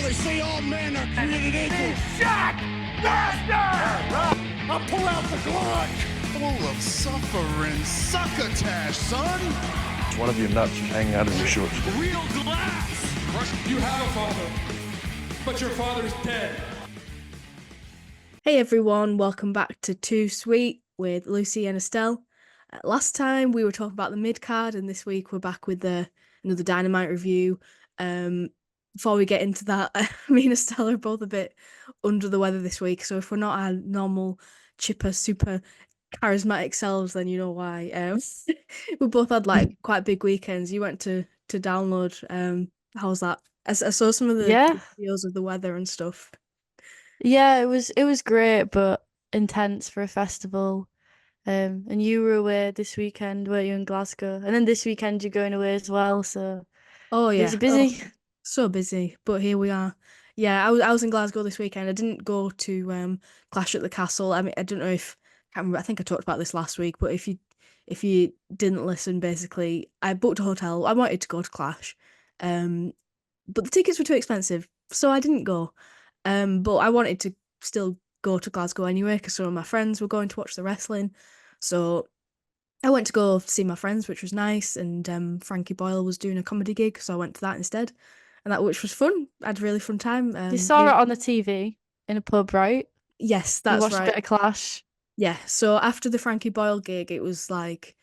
They say all men are created equal. Shot! Master! I pull out the Glock. Full of suffering succotash, son. One of your nuts is hanging out of your shorts. Real glass! You have a father, but your father's dead. Hey everyone, welcome back to Too Sweet with Lucy and Estelle. Last time we were talking about the mid-card, and this week we're back with another Dynamite review. Before we get into that, me and Estelle are both a bit under the weather this week, so if we're not our normal, chipper, super charismatic selves, then you know why. We both had like quite big weekends. You went to download. How was that? I saw some of the videos of the weather and stuff. Yeah, it was great, but intense for a festival. And you were away this weekend, weren't you, in Glasgow? And then this weekend you're going away as well, so oh yeah, was it busy? Oh, so busy, but here we are. Yeah, I was in Glasgow this weekend. I didn't go to Clash at the Castle. I mean, I don't know if I can't remember. I think I talked about this last week, but if you didn't listen, basically, I booked a hotel. I wanted to go to Clash, but the tickets were too expensive, so I didn't go. But I wanted to still go to Glasgow anyway because some of my friends were going to watch the wrestling. So I went to go see my friends, which was nice. And Frankie Boyle was doing a comedy gig, so I went to that instead. And which was fun. I had a really fun time. You saw it on the TV in a pub, right? Yes, that's right. You watched a bit of Clash. Yeah, so after the Frankie Boyle gig, it was like,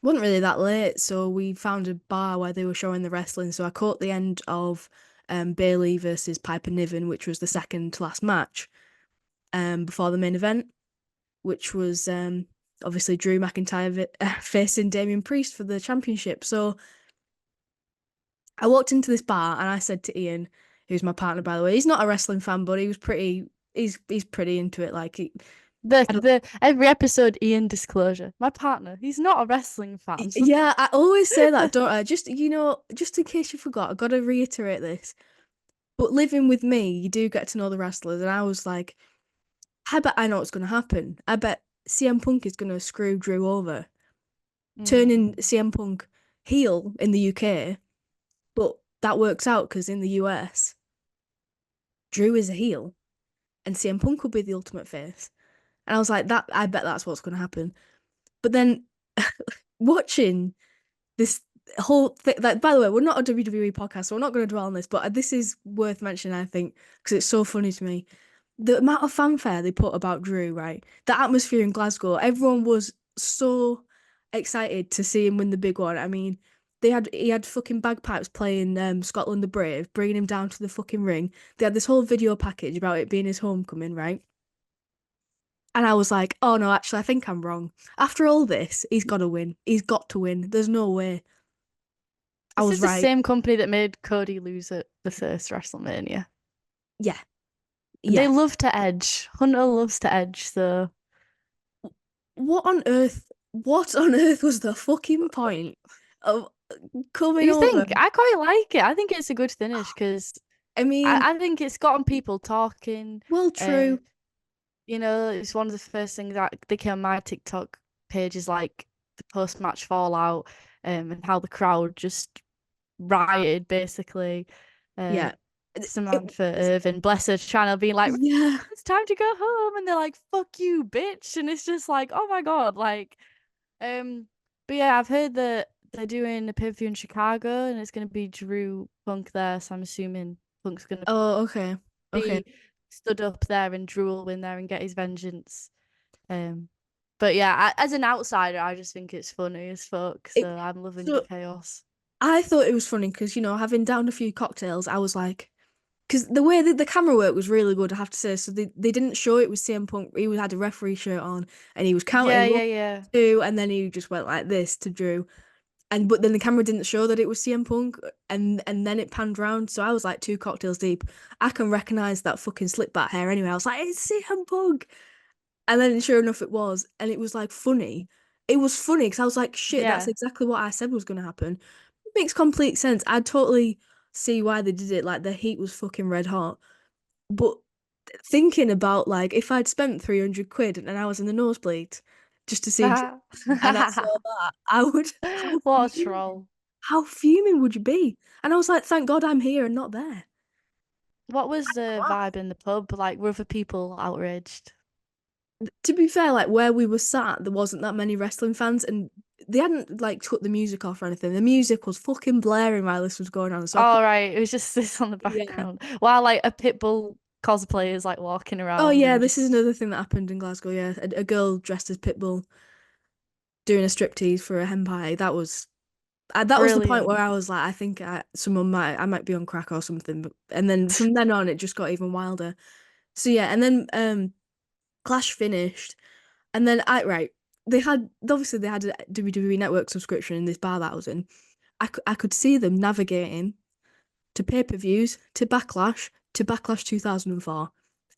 wasn't really that late, so we found a bar where they were showing the wrestling. So I caught the end of Bayley versus Piper Niven, which was the second to last match before the main event, which was obviously Drew McIntyre facing Damian Priest for the championship. So I walked into this bar and I said to Ian, who's my partner, by the way, he's not a wrestling fan, but he's pretty into it. Like every episode, Ian disclosure. My partner, he's not a wrestling fan. Yeah, I always say that, don't I? Just just in case you forgot, I got to reiterate this. But living with me, you do get to know the wrestlers, and I was like, I bet I know what's going to happen. I bet CM Punk is going to screw Drew over, turning CM Punk heel in the UK. But that works out because in the US, Drew is a heel, and CM Punk will be the ultimate face. And I was like, I bet that's what's going to happen. But then watching this whole thing, like, by the way, we're not a WWE podcast, so we're not going to dwell on this, but this is worth mentioning, I think, because it's so funny to me. The amount of fanfare they put about Drew, right? The atmosphere in Glasgow, everyone was so excited to see him win the big one. I mean, he had fucking bagpipes playing Scotland the Brave, bringing him down to the fucking ring. They had this whole video package about it being his homecoming, right? And I was like, oh no, actually, I think I'm wrong. After all this, he's got to win. He's got to win. There's no way. I was right. This is the same company that made Cody lose at the first WrestleMania. Yeah. They love to edge. Hunter loves to edge, so. What on earth was the fucking point of coming over? You think? I quite like it. I think it's a good finish because, I mean, I think it's gotten people talking. Well, true. It's one of the first things that they came on my TikTok page is like the post-match fallout and how the crowd just rioted, basically. Yeah. Samantha Irvin, bless her channel, being like, yeah, it's time to go home. And they're like, fuck you, bitch. And it's just like, oh my God. Like, but yeah, I've heard that they're doing a pay-per-view in Chicago and it's going to be Drew Punk there. So I'm assuming Punk's going to okay. Stood up there and Drew will win there and get his vengeance. But yeah, as an outsider, I just think it's funny as fuck. So I'm loving the chaos. I thought it was funny because, having downed a few cocktails, I was like, because the way the camera work was really good, I have to say. So they didn't show it was CM Punk. He had a referee shirt on and he was counting. Yeah. Two, and then he just went like this to Drew. But then the camera didn't show that it was CM Punk, and then it panned round. So I was like 2 cocktails deep. I can recognise that fucking slick back hair anyway. I was like, it's CM Punk. And then sure enough it was. And it was like funny. It was funny because I was like, shit, that's exactly what I said was going to happen. It makes complete sense. I totally see why they did it. Like, the heat was fucking red hot. But thinking about, like, if I'd spent 300 quid and I was in the nosebleed just to see and I saw that, I would... What a troll. How fuming would you be? And I was like, thank God I'm here and not there. What was the vibe in the pub? Like, were other people outraged? To be fair, like where we were sat, there wasn't that many wrestling fans, and they hadn't like cut the music off or anything. The music was fucking blaring while this was going on, so I All could, right, it was just this on the yeah. background while like a Pitbull cosplayer is like walking Oh around yeah, and this is just another thing that happened in Glasgow. Yeah, a girl dressed as Pitbull doing a striptease for a henpai. That was the point where brilliant. I was like, I think I might be on crack or something. And then from then on, it just got even wilder. So yeah, and then Clash finished, and then they had a WWE Network subscription in this bar that I was in. I could see them navigating to pay-per-views, to Backlash 2004.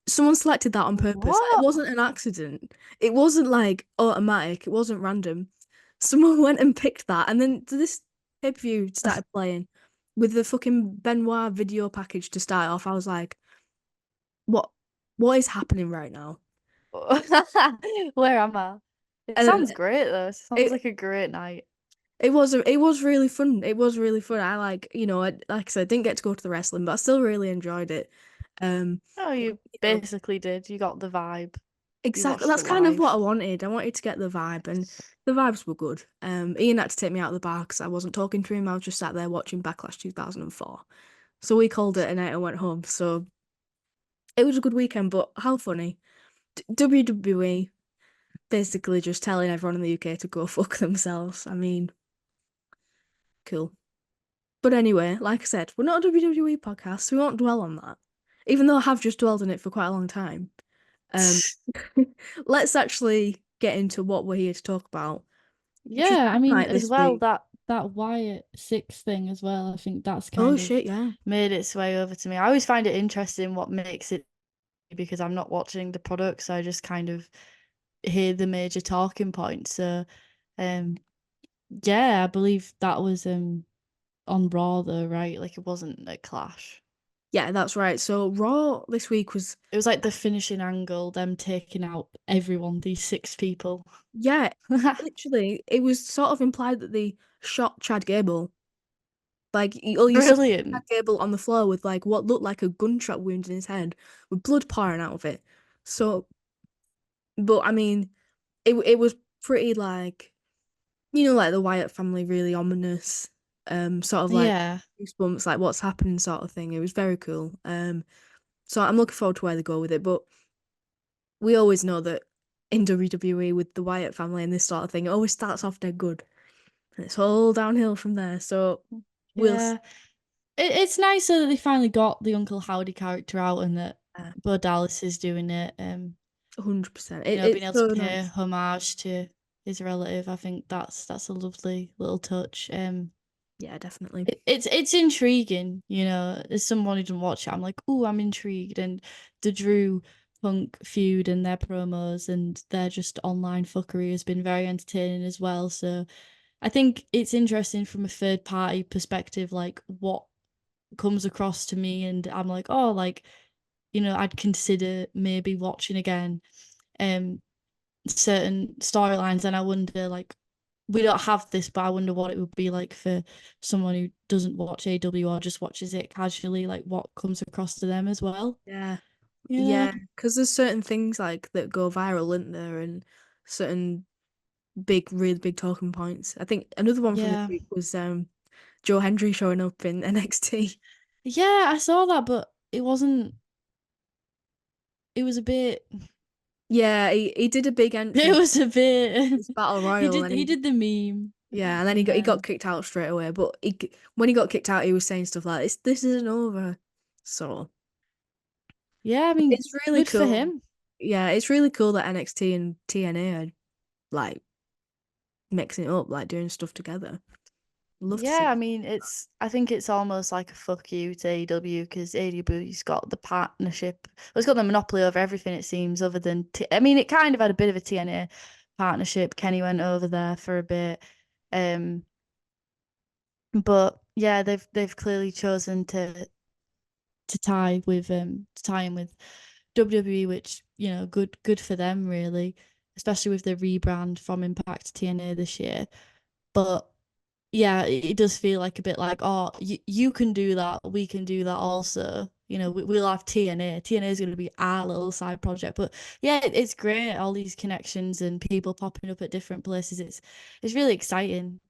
Someone selected that on purpose. It What? wasn't an accident. It wasn't like automatic. It wasn't random. Someone went and picked that, and then this pay-per-view started playing with the fucking Benoit video package to start off. I was like, what what is happening right now? Where am I? It And then sounds great though. It sounds it like a great night. it was really fun. It was really fun. I like, like I said, didn't get to go to the wrestling, but I still really enjoyed it. Um, Oh, you you know, basically did. You got the vibe. You exactly. watched That's it kind of what I live. wanted. I wanted to get the vibe, and the vibes were good. Ian had to take me out of the bar because I wasn't talking to him. I was just sat there watching Backlash 2004. So we called it a night and went home. So it was a good weekend, but how funny. WWE basically just telling everyone in the UK to go fuck themselves. I mean, cool. But anyway, like I said, we're not a WWE podcast, so we won't dwell on that. Even though I have just dwelled on it for quite a long time. Um, let's actually get into what we're here to talk about, which is Yeah, I mean, Dynamite as this well week. that Wyatt Six thing as well. I think that's Oh kind of shit, yeah. made its way over to me. I always find it interesting what makes it because I'm not watching the product, so I just kind of hear the major talking points. So, um, yeah, I believe that was on Raw though, right? Like it wasn't a Clash. Yeah, that's right. So Raw this week was, It was like the finishing angle, them taking out everyone, these six people. yeah, literally, it was sort of implied that they shot Chad Gable. Like, all you see Chad Brilliant. Gable on the floor with like what looked like a gunshot wound in his head with blood pouring out of it. So, but I mean, it was pretty like, like the Wyatt family, really ominous, sort of like Yeah. goosebumps, like what's happening sort of thing. It was very cool. So I'm looking forward to where they go with it. But we always know that in WWE with the Wyatt family and this sort of thing, it always starts off dead good. And it's all downhill from there. So we'll see. Yeah. It's nice that they finally got the Uncle Howdy character out and that Bo Dallas is doing it. 100%. Being It's able to so pay nice. homage to his relative. I think that's a lovely little touch. Yeah, definitely. It's intriguing, as someone who didn't watch it, I'm like, oh, I'm intrigued. And the Drew Punk feud and their promos and their just online fuckery has been very entertaining as well. So I think it's interesting from a third party perspective, like what comes across to me, and I'm like, oh, like, I'd consider maybe watching again certain storylines, and I wonder, like, we don't have this, but I wonder what it would be like for someone who doesn't watch AW or just watches it casually, like what comes across to them as well. Yeah. You know? Yeah, because there's certain things like that go viral, isn't there? And certain really big talking points. I think another one from this Yeah. week was Joe Hendry showing up in NXT. Yeah, I saw that, but it wasn't. It was a bit. Yeah, he did a big It entrance, was a bit. this battle He royal, did. and He he did the meme, yeah, and then he and got kicked out straight away. But when he got kicked out, he was saying stuff like this isn't over. So yeah, I mean, it's really good for cool. him. Yeah, it's really cool that NXT and TNA are like mixing it up, like doing stuff together. Love to see Yeah, I it. mean, I think it's almost like a fuck you to AEW because AEW's got the partnership. Well, it's got the monopoly over everything, it seems, other than. I mean, it kind of had a bit of a TNA partnership. Kenny went over there for a bit. Um, but yeah, they've clearly chosen to tie in with WWE, which, good for them, really, especially with the rebrand from Impact to TNA this year. But yeah, it does feel like a bit like, oh, you can do that, we can do that also. we'll have TNA. TNA is going to be our little side project. But yeah, it's great. All these connections and people popping up at different places. It's really exciting.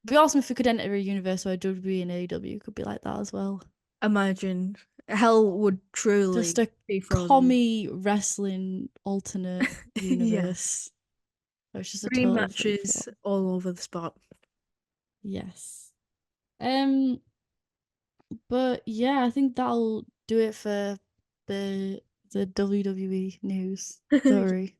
It'd be awesome if we could enter a universe where WWE and AEW could be like that as well. Imagine hell would truly Just a be frozen. commie wrestling alternate Yeah. universe. So it's just a Dream total free matches for all over the spot. Yes. But yeah, I think that'll do it for the WWE news story.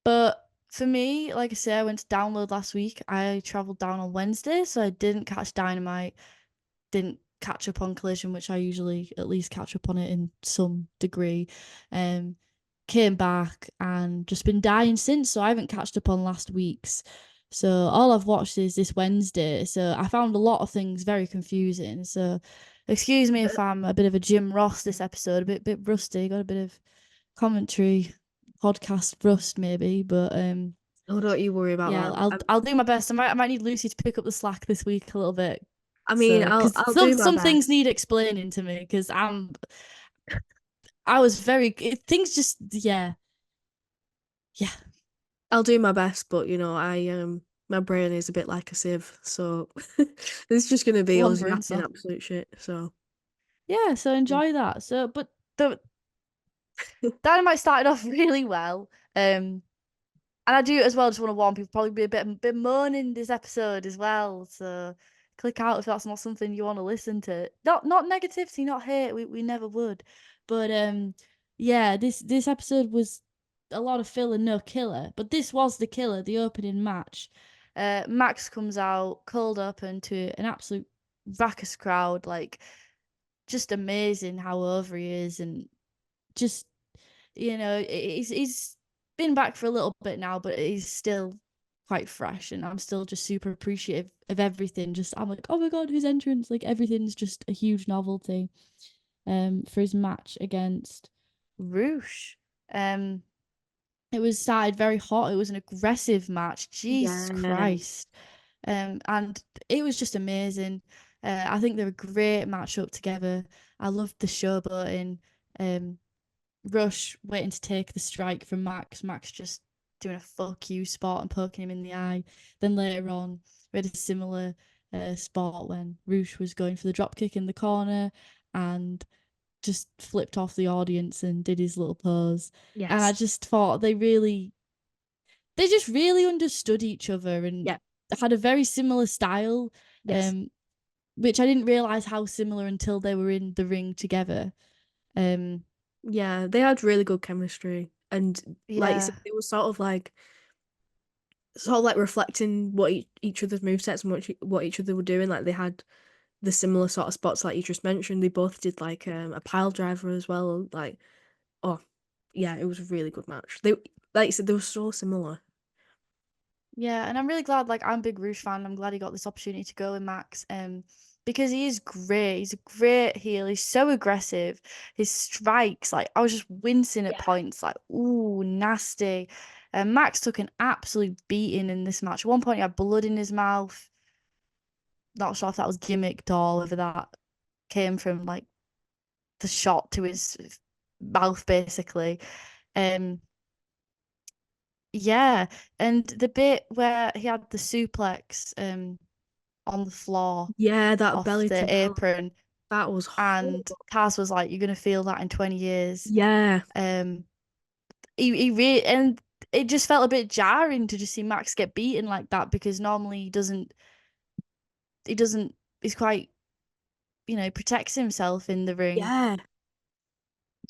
But for me, like I said, I went to download last week. I traveled down on Wednesday, so I didn't catch Dynamite, didn't catch up on Collision, which I usually at least catch up on it in some degree. Came back and just been dying since, so I haven't catched up on last week's. So all I've watched is this Wednesday. So I found a lot of things very confusing. So excuse me if I'm a bit of a Jim Ross this episode, a bit rusty, got a bit of commentary podcast rust maybe, but Oh, don't you worry about yeah, that. I'll do my best. I might need Lucy to pick up the slack this week a little bit. I mean, So, I'll because do my some things best. need explaining to me because I was very things just yeah. I'll do my best, but I my brain is a bit like a sieve, so it's just gonna be us Lumbering, yapping so absolute shit. So yeah, so enjoy that. So, but the Dynamite started off really well. And I do as well just want to warn people, probably be a bit moaning this episode as well. So click out if that's not something you want to listen to. Not negativity, not hate. We never would. But yeah, this episode was a lot of filler, no killer. But this was the killer, the opening match. Max comes out cold open to an absolute raucous crowd, like just amazing how over he is, and just he's been back for a little bit now, but he's still quite fresh, and I'm still just super appreciative of everything. Just I'm like, oh my god, his entrance, like everything's just a huge novelty. For his match against Roosh. It was started very hot. It was an aggressive match. Jesus yeah, Christ. And it was just amazing. I think they're a great matchup together. I loved the showboating. Rush waiting to take the strike from Max. Max just doing a fuck you spot and poking him in the eye. Then later on, we had a similar spot when Rush was going for the drop kick in the corner and just flipped off the audience and did his little pose. And I yes, just thought they just really understood each other and yeah, had a very similar style. yes, Which I didn't realize how similar until they were in the ring together. yeah. They had really good chemistry, and like you Yeah. said, it was sort of like reflecting what each other's movesets and what each other were doing. Like they had the similar sort of spots like you just mentioned. They both did like a pile driver as well. Like, oh yeah, it was a really good match. They like you said, they were so similar. Yeah, and I'm really glad, like, I'm a big Rouge fan. I'm glad he got this opportunity to go with Max. Because he is great. He's a great heel. He's so aggressive. His strikes, like, I was just wincing at Yeah. points, like, ooh, nasty. And Max took an absolute beating in this match. At one point, he had blood in his mouth. Not sure if that was gimmicked or whether that came from, like, the shot to his mouth, basically. Um, Yeah, and the bit where he had the suplex on the floor Yeah, that off belly to the belly. apron, That was and horrible. Kaz was like, "You're gonna feel that in 20 years." Yeah, Um, he really and it just felt a bit jarring to just see Max get beaten like that because normally he doesn't he's quite protects himself in the ring, yeah,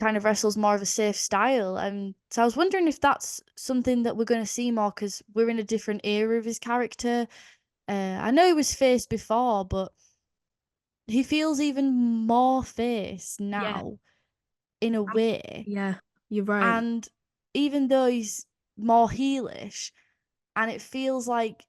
kind of wrestles more of a safe style. And so I was wondering if that's something that we're going to see more because we're in a different era of his character. I know he was face before, but he feels even more face yeah, now in a way. yeah. You're right. And even though he's more heelish, and it feels like,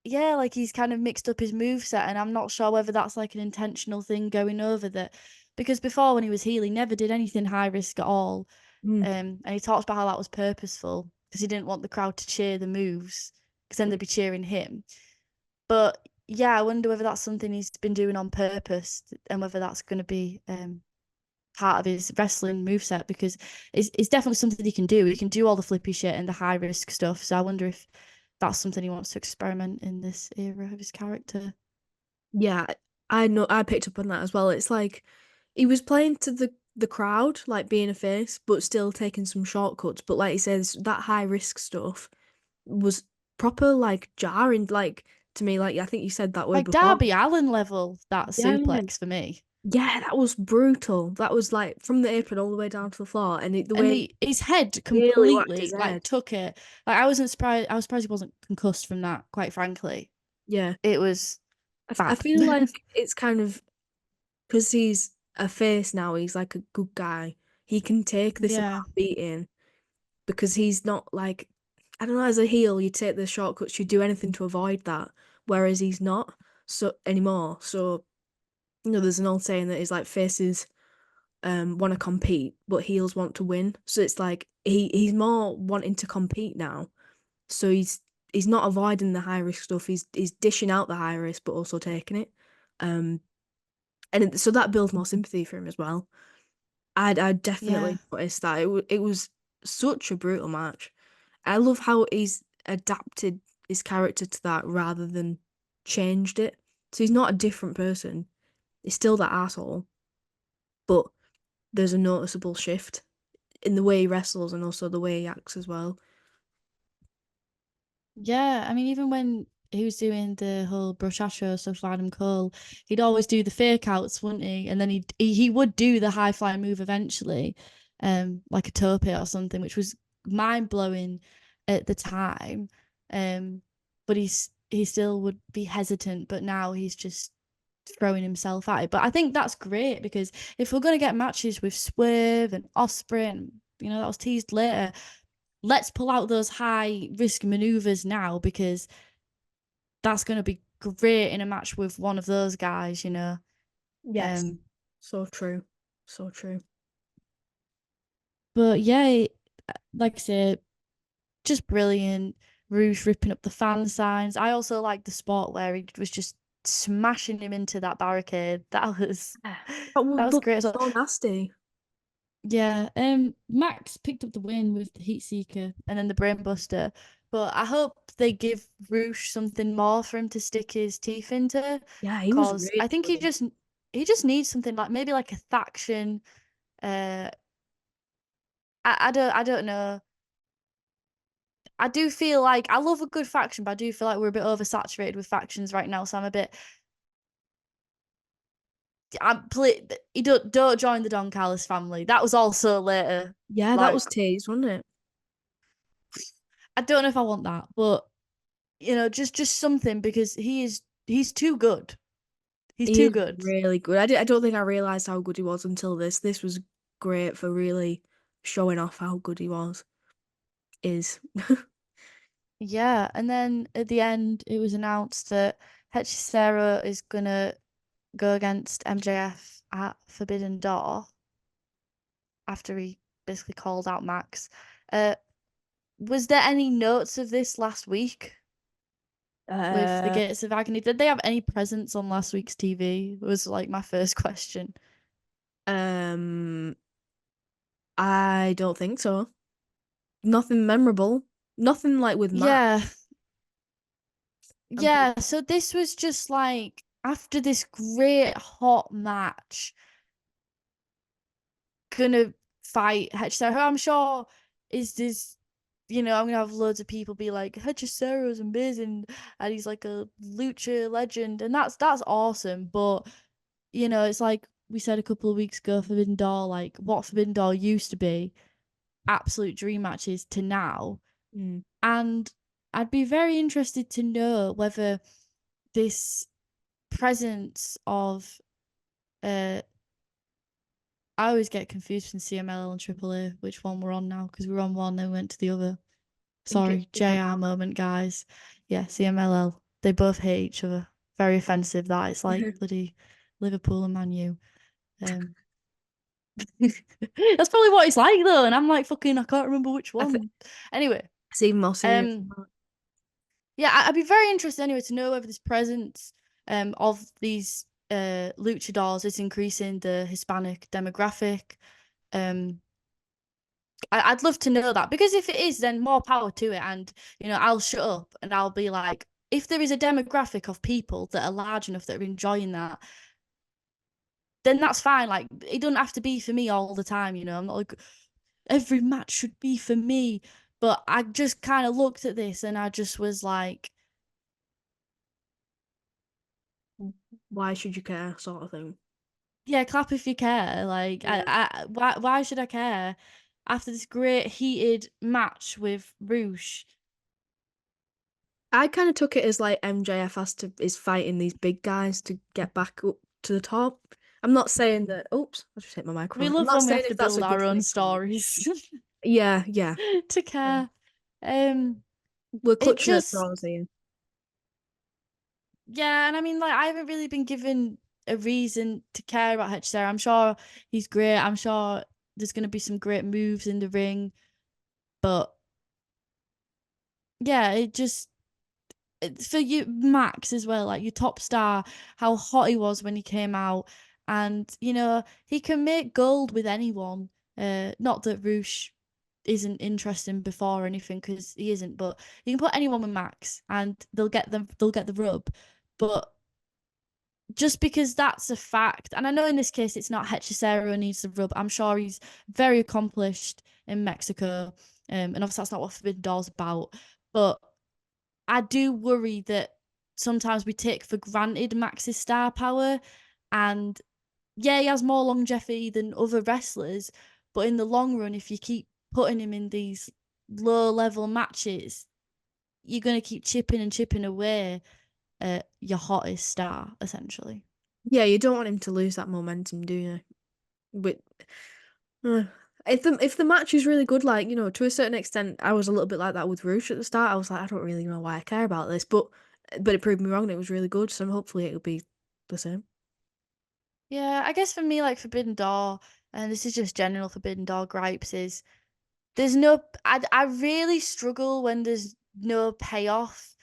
yeah, like he's kind of mixed up his moveset, and I'm not sure whether that's like an intentional thing going over that. Because before, when he was heel, he never did anything high risk at all. Mm. And he talks about how that was purposeful because he didn't want the crowd to cheer the moves because then they'd be cheering him. But yeah, I wonder whether that's something he's been doing on purpose and whether that's going to be part of his wrestling moveset, because it's definitely something he can do. He can do all the flippy shit and the high risk stuff. So I wonder if that's something he wants to experiment in this era of his character. Yeah, I know. I picked up on that as well. It's like he was playing to the crowd, like being a face, but still taking some shortcuts. But like he says, that high risk stuff was proper like jarring, like to me. Like I think you said that word Like before. Darby Allin level, that Yeah, suplex for me. yeah, that was brutal. That was like from the apron all the way down to the floor, and the And way his head he really whacked completely his like head. took it. Like I wasn't surprised. I was surprised he wasn't concussed from that. Quite frankly, Yeah, it was I bad. feel like it's kind of because he's a face now. He's like a good guy. He can take this amount Yeah, of beating because he's not like, I don't know, as a heel, you take the shortcuts, you do anything to avoid that, whereas he's not so anymore. So, there's an old saying that is like faces want to compete, but heels want to win. So it's like he's more wanting to compete now. So he's not avoiding the high risk stuff. He's dishing out the high risk, but also taking it. Um, so that builds more sympathy for him as well. I yeah, definitely noticed that it was such a brutal match. I love how he's adapted his character to that rather than changed it. So he's not a different person. He's still that asshole, but there's a noticeable shift in the way he wrestles and also the way he acts as well. yeah. I mean, even when he was doing the whole Brochacho stuff with Adam Cole, he'd always do the fake outs, wouldn't he? And then he would do the high flying move eventually, like a tope or something, which was mind blowing at the time. But he still would be hesitant, but now he's just throwing himself at it. But I think that's great, because if we're gonna get matches with Swerve and Ospreay, and that was teased later, let's pull out those high risk maneuvers now, because that's gonna be great in a match with one of those guys. Yes. Um, So true. So true. but yeah, like I said, just brilliant. Rouge ripping up the fan signs. I also like the spot where he was just smashing him into that barricade. That was Yeah. that That was would look great. So so nasty. yeah, Max picked up the win with the Heat Seeker and then the Brainbuster. But I hope they give Roosh something more for him to stick his teeth into, Yeah, he was because really I think he good. just needs something like maybe like a faction. Uh, I don't know. I do feel like I love a good faction, but I do feel like we're a bit oversaturated with factions right now. So I'm a bit. You don't join the Don Callis family. That was also later. Yeah, that was Like teased, wasn't it? I don't know if I want that, but just something, because he's too good. He's He too is good. really good. I don't think I realized how good he was until this. This was great for really showing off how good he was. Is. Yeah, and then at the end, it was announced that Hechicero is gonna go against MJF at Forbidden Door after he basically called out Max. Uh, was there any notes of this last week with the Uh, Gates of Agony? Did they have any presence on last week's TV? Was like my first question. um, I don't think so. Nothing memorable. Nothing like with Matt. Yeah, I'm pretty. yeah. So this was just like after this great hot match, gonna fight Hechicero, who I'm sure is this. I'm gonna have loads of people be like, Hechicero's amazing, and he's like a lucha legend, and that's awesome. But it's like we said a couple of weeks ago, Forbidden Door, like what Forbidden Door used to be, absolute dream matches to now. Mm. And I'd be very interested to know whether this presence of I always get confused between CMLL and AAA, which one we're on now, because we're on one, then we went to the other. Think it's Sorry, JR moment, guys. Yeah, CMLL. They both hate each other. Very offensive that. It's like bloody Liverpool and Man U. Um, that's probably what it's like though, and I'm like fucking I can't remember which I think one. Anyway, it's even more serious than um that. yeah, I'd be very interested anyway to know whether this presence of these luchadors is increasing the Hispanic demographic. I'd love to know that, because if it is, then more power to it. And, I'll shut up and I'll be like, if there is a demographic of people that are large enough that are enjoying that, then that's fine. Like, it doesn't have to be for me all the time, I'm not like, every match should be for me. But I just kind of looked at this and I just was like, Why should you care, sort of thing. yeah, clap if you care. Like, why should I care after this great heated match with Roosh? I kind of took it as like MJF is fighting these big guys to get back up to the top. I'm not saying that. Oops, I just hit my microphone. We I'm love not when we saying have to if that's a build good our own thing. stories Yeah, yeah. to care. We're It clutching at just, straws here. yeah, and I mean, like, I haven't really been given a reason to care about Hechicera. I'm sure he's great. I'm sure there's going to be some great moves in the ring, but yeah, for you, Max, as well, like your top star, how hot he was when he came out, and he can make gold with anyone. Not that Roosh isn't interesting before or anything, because he isn't, but you can put anyone with Max and they'll get the rub. But just because that's a fact, and I know in this case it's not Hechicero who needs the rub. I'm sure he's very accomplished in Mexico, and obviously that's not what Forbidden Door's about. But I do worry that sometimes we take for granted Max's star power, and yeah, he has more longevity than other wrestlers, but in the long run, if you keep putting him in these low level matches, you're going to keep chipping and chipping away at your hottest star, essentially. Yeah, you don't want him to lose that momentum, do you? But if the match is really good, like, to a certain extent, I was a little bit like that with Roosh at the start. I was like, I don't really know why I care about this, but it proved me wrong and it was really good, so hopefully it'll be the same. Yeah, I guess for me, like Forbidden Door, and this is just general Forbidden Door gripes, is there's no. I really struggle when there's no payoff.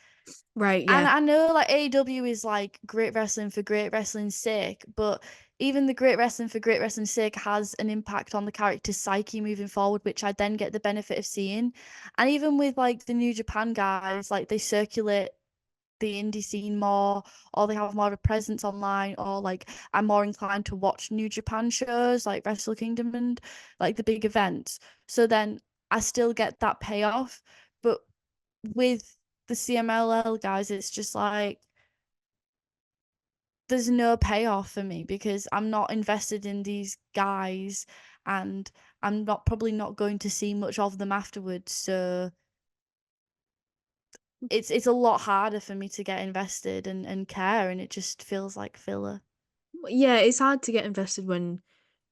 Right, And yeah. I know like AEW is like great wrestling for great wrestling's sake, but even the great wrestling for great wrestling's sake has an impact on the character's psyche moving forward, which I then get the benefit of seeing. And even with like the New Japan guys, like they circulate the indie scene more, or they have more of a presence online, or like I'm more inclined to watch New Japan shows like Wrestle Kingdom and like the big events. So then I still get that payoff. But with the CMLL guys, it's just like there's no payoff for me because I'm not invested in these guys, and I'm probably not going to see much of them afterwards. So it's a lot harder for me to get invested and care, and it just feels like filler. Yeah, it's hard to get invested when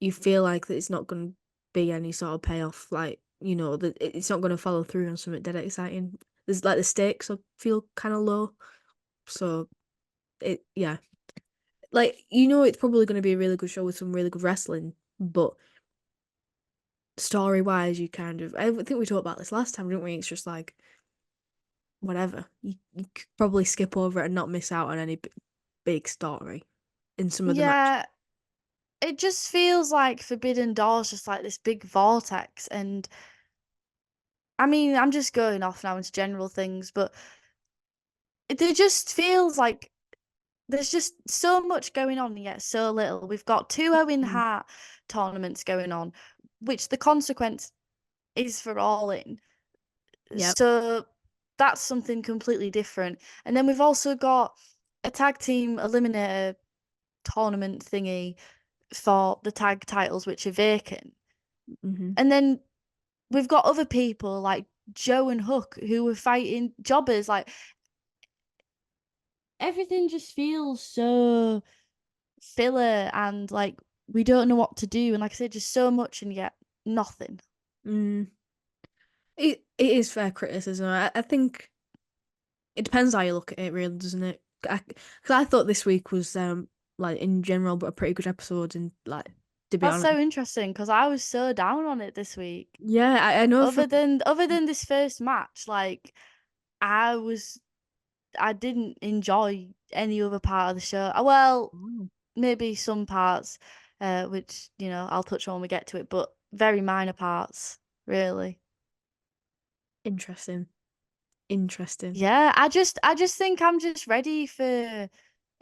you feel like that it's not going to be any sort of payoff, like, that it's not going to follow through on something dead exciting. There's like the stakes feel kind of low, so yeah. Like, it's probably going to be a really good show with some really good wrestling, but story-wise, I think we talked about this last time, didn't we? It's just like, whatever. You could probably skip over it and not miss out on any big story in some of the matches. Yeah, it just feels like Forbidden Door's just like this big vortex, and I mean, I'm just going off now into general things, but it just feels like there's just so much going on yet so little. We've got two Owen Mm. Hart tournaments going on, which the consequence is for All In. Yep. So that's something completely different. And then we've also got a tag team eliminator tournament thingy for the tag titles, which are vacant. Mm-hmm. And then we've got other people like Joe and Hook who were fighting jobbers. Like everything just feels so filler, and like we don't know what to do. And like I said, just so much and yet nothing. Mm. It is fair criticism. I think it depends how you look at it, really, doesn't it? Because I thought this week was like in general, but a pretty good episode. And like, to be That's honest, so interesting because I was so down on it this week. yeah, I know Other than this first match, like I didn't enjoy any other part of the show. Well, Oh. maybe some parts, which I'll touch on when we get to it, but very minor parts, really. Interesting. Yeah, I just think I'm just ready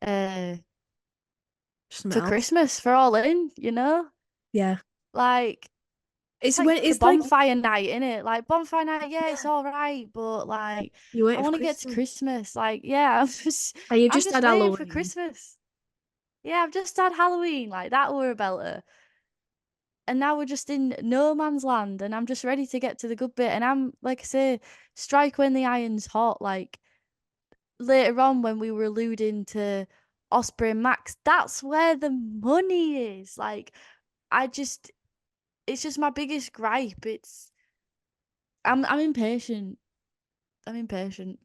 uh Something for else. Christmas, for All In, Yeah. like It's like when the it's like bonfire night, innit? Like bonfire night, yeah, it's all right, but like you I wait for want to get to Christmas. Christmas. Like, yeah, And you I'm just just had waiting for Halloween. Christmas. Yeah, I've just had Halloween, like that were a belter. And now we're just in no man's land, and I'm just ready to get to the good bit. And I'm like I say, strike when the iron's hot. Like later on when we were alluding to Osprey and Max, that's where the money is. Like it's just my biggest gripe. I'm impatient. I'm impatient.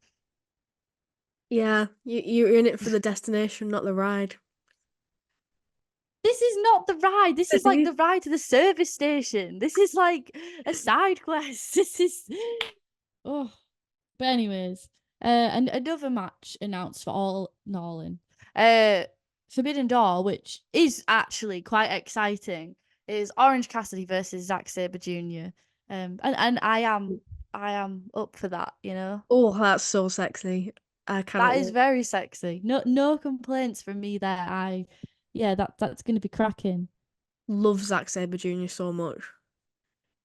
Yeah, you're in it for the destination, not the ride. This is not the ride. This is like the ride to the service station. This is like a side quest. This is oh. But anyways, and another match announced for All In. Forbidden Door, which is actually quite exciting, is Orange Cassidy versus Zack Sabre Jr. And I am up for that. Oh, that's so sexy. I cannot That is wait. very sexy. No complaints from me there. Yeah, that's gonna be cracking. Love Zack Sabre Jr. so much.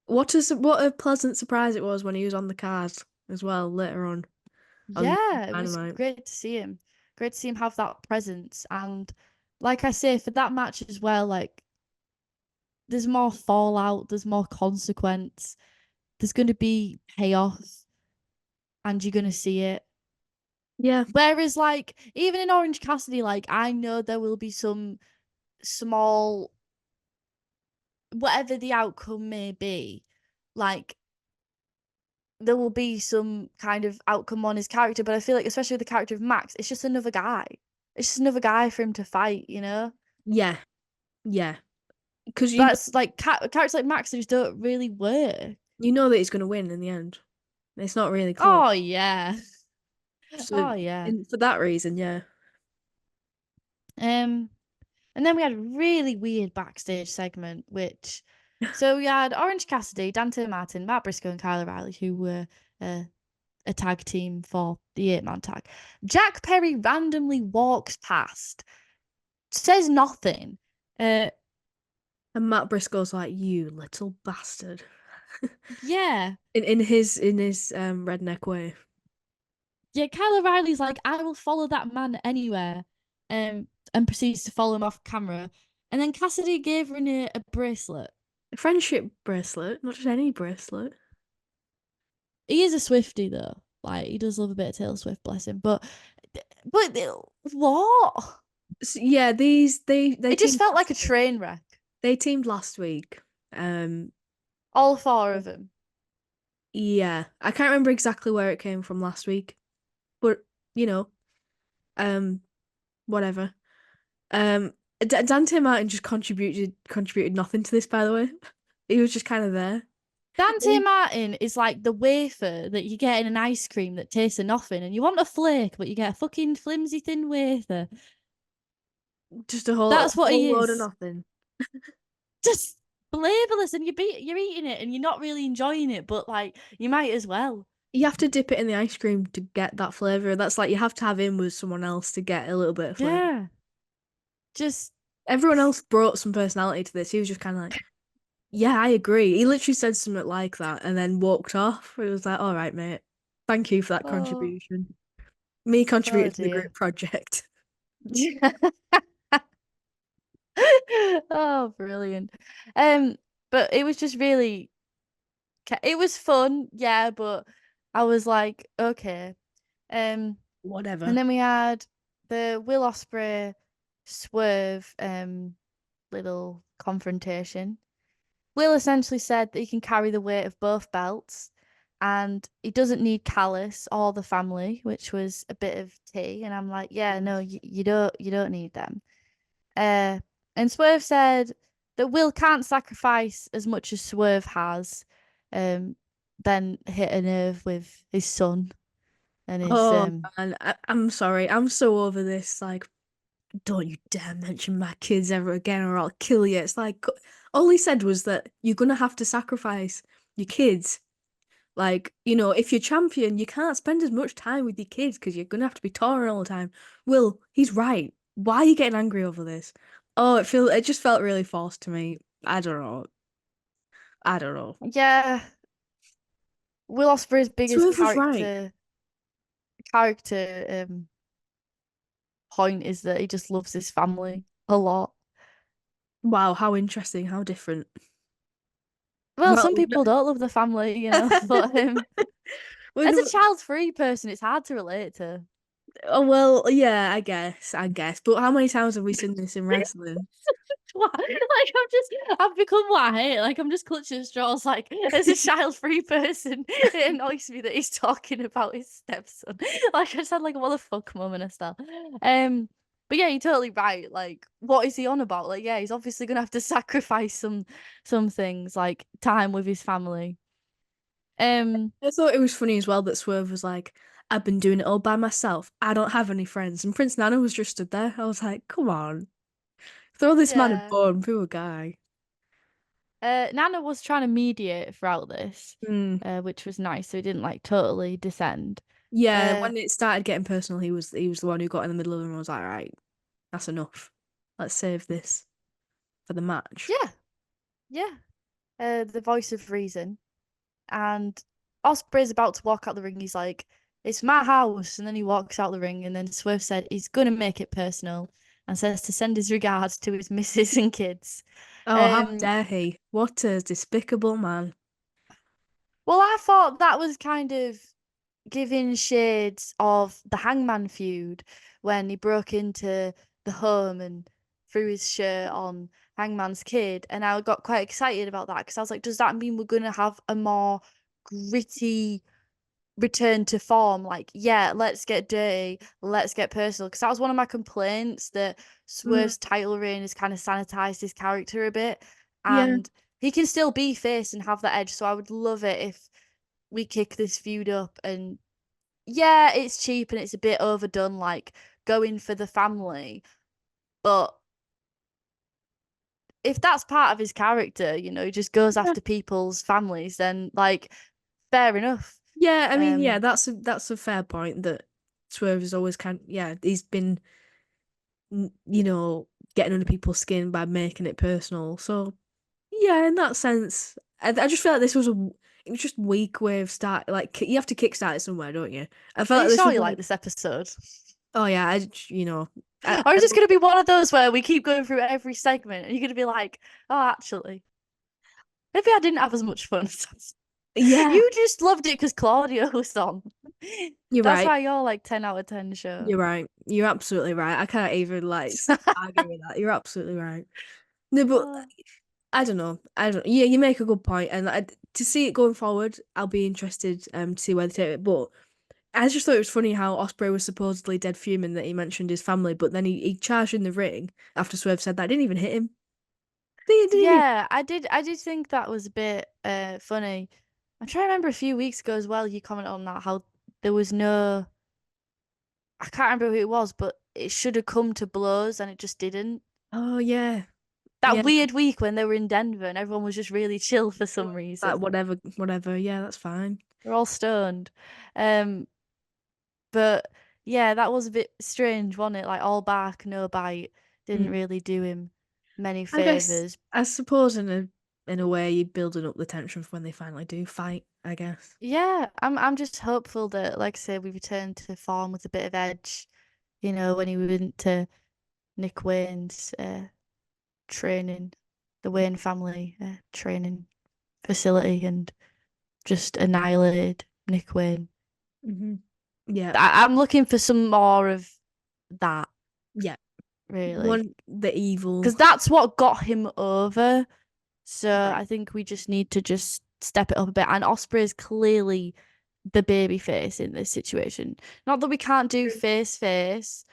What a pleasant surprise it was when he was on the card as well later on Yeah, it was Dynamite. great to see him. Great to see him have that presence. And like I say, for that match as well, like there's more fallout, there's more consequence, there's gonna be payoff, and you're gonna see it. Yeah, Whereas like even in Orange Cassidy, like I know there will be some small whatever the outcome may be, like there will be some kind of outcome on his character, but I feel like especially with the character of Max, it's just another guy. It's just another guy for him to fight. yeah, yeah. Because That's like characters like Max just don't really work. you know that he's gonna win in the end. It's not really close. Oh yeah. So Oh yeah. for that reason, yeah. Um and then we had a really weird backstage segment, which so we had Orange Cassidy, Dante Martin, Matt Briscoe, and Kyle O'Reilly, who were a tag team for the 8-man tag. Jack Perry randomly walks past, says nothing. And Matt Briscoe's like, "You little bastard," Yeah. in his redneck way. Yeah, Kyle O'Reilly's like, I will follow that man anywhere. And proceeds to follow him off camera. And then Cassidy gave her a bracelet. A friendship bracelet, not just any bracelet. He is a Swiftie though. Like he does love a bit of Taylor Swift, bless him. But what? So, yeah, they It just teamed felt like a last week. train wreck. They teamed last week. All four of them. Yeah, I can't remember exactly where it came from last week, but you know, whatever. Dante Martin just contributed nothing to this, by the way. He was just kind of there. Dante Martin is like the wafer that you get in an ice cream that tastes of nothing, and you want a flake, but you get a fucking flimsy thin wafer. Just a whole That's what he load of is. nothing. Just flavorless, and you're eating it, and you're not really enjoying it, but like you might as well. You have to dip it in the ice cream to get that flavor. That's like you have to have him with someone else to get a little bit of flavor. Yeah. Just Everyone else brought some personality to this. He was just kind of like, "Yeah, I agree." He literally said something like that and then walked off. It was like, "All right, mate. Thank you for that oh, contribution." Me oh contributing to the dear. group project. Oh, brilliant. But it was just really it was fun, yeah, but I was like, okay. And Whatever. then we had the Will Ospreay Swerve little confrontation. Will essentially said that he can carry the weight of both belts and he doesn't need Callus or the family, which was a bit of tea. And I'm like, yeah, no, you don't need them. And Swerve said that Will can't sacrifice as much as Swerve has, then hit a nerve with his son. and his Oh man, I'm sorry. I'm so over this. Like, don't you dare mention my kids ever again, or I'll kill you. It's like all he said was that you're gonna have to sacrifice your kids. Like, if you're champion, you can't spend as much time with your kids because you're gonna have to be touring all the time. Will, he's right. Why are you getting angry over this? Oh, it just felt really forced to me. I don't know. I don't know. yeah, Will Ospreay's biggest Swerve was right. character point is that he just loves his family a lot. Wow, how interesting, how different. Well, Well, some people don't love the family, but as a when, child-free person, it's hard to relate to. oh, well, yeah, I guess. But how many times have we seen this in wrestling? I've become what I hate. Like I'm just clutching at straws. Like as a child-free person, it annoys me that he's talking about his stepson. Like I sound like what the fuck, mum and Estelle. But yeah, you're totally right. Like, what is he on about? Like, yeah, he's obviously gonna have to sacrifice some things, like time with his family. I thought it was funny as well that Swerve was like, I've been doing it all by myself. I don't have any friends. And Prince Nana was just stood there. I was like, come on. Throw this man a Yeah. bone, poor guy. Nana was trying to mediate throughout this, Mm. which was nice, so he didn't like totally descend. Yeah, Uh, when it started getting personal, he was the one who got in the middle of it and was like, right, that's enough. Let's save this for the match. yeah, yeah. The voice of reason. And Osprey's about to walk out the ring. He's like, "It's my house," and then he walks out the ring. And then Swerve said he's gonna make it personal and says to send his regards to his missus and kids. Oh, how Um, dare he? What a despicable man. well, I thought that was kind of giving shades of the Hangman feud when he broke into the home and threw his shirt on Hangman's kid, and I got quite excited about that because I was like, does that mean we're gonna have a more gritty return to form? Like, yeah, let's get dirty, let's get personal, because that was one of my complaints, that Mm, Swerve's title reign has kind of sanitized his character a bit, yeah, and he can still be face and have that edge. So I would love it if we kick this feud up. And yeah, it's cheap and it's a bit overdone, like going for the family, but if that's part of his character, he just goes yeah, after people's families, then like fair enough. yeah. I mean, yeah, um that's a fair point that Swerve is always yeah, he's been getting under people's skin by making it personal. So yeah, in that sense, I just feel like it was just weak way of start. Like you have to kickstart it somewhere, don't you? I are felt you like this sure was you like, like this episode? oh yeah, Or is this going to be one of those where we keep going through every segment and you're going to be like, oh, actually, maybe I didn't have as much fun as yeah, you just loved it because Claudio was on. you're That's right. why you're like 10 out of 10 show. You're right. You're absolutely right. I can't even like argue with that. You're absolutely right. No, but Uh, I don't know. I don't. Yeah, you make a good point, and to see it going forward, I'll be interested to see where they take it. But I just thought it was funny how Osprey was supposedly dead fuming that he mentioned his family, but then he charged in the ring after Swerve said that. Didn't even hit him. Didn't even. yeah, I did think that was a bit funny. I'm trying to remember a few weeks ago as well, you commented on that, how there was no, I can't remember who it was, but it should have come to blows and it just didn't. Oh yeah, That yeah. weird week when they were in Denver and everyone was just really chill for some Like reason. whatever, whatever. Yeah, that's fine. They're all stoned. Um, but yeah, that was a bit strange, wasn't it? Like all bark, no bite. Didn't Mm. really do him many I guess, favors. I suppose in a way you're building up the tension for when they finally do fight. I guess. Yeah, I'm just hopeful that, like I say, we return to form with a bit of edge. When he went to Nick Wayne's training, the Wayne family training facility, and just annihilated Nick Wayne. Hmm. Yeah, I'm looking for some more of that, yeah. really, The evil. because that's what got him over. So Right. I think we just need to just step it up a bit. And Osprey is clearly the baby face in this situation. Not that we can't do True. face,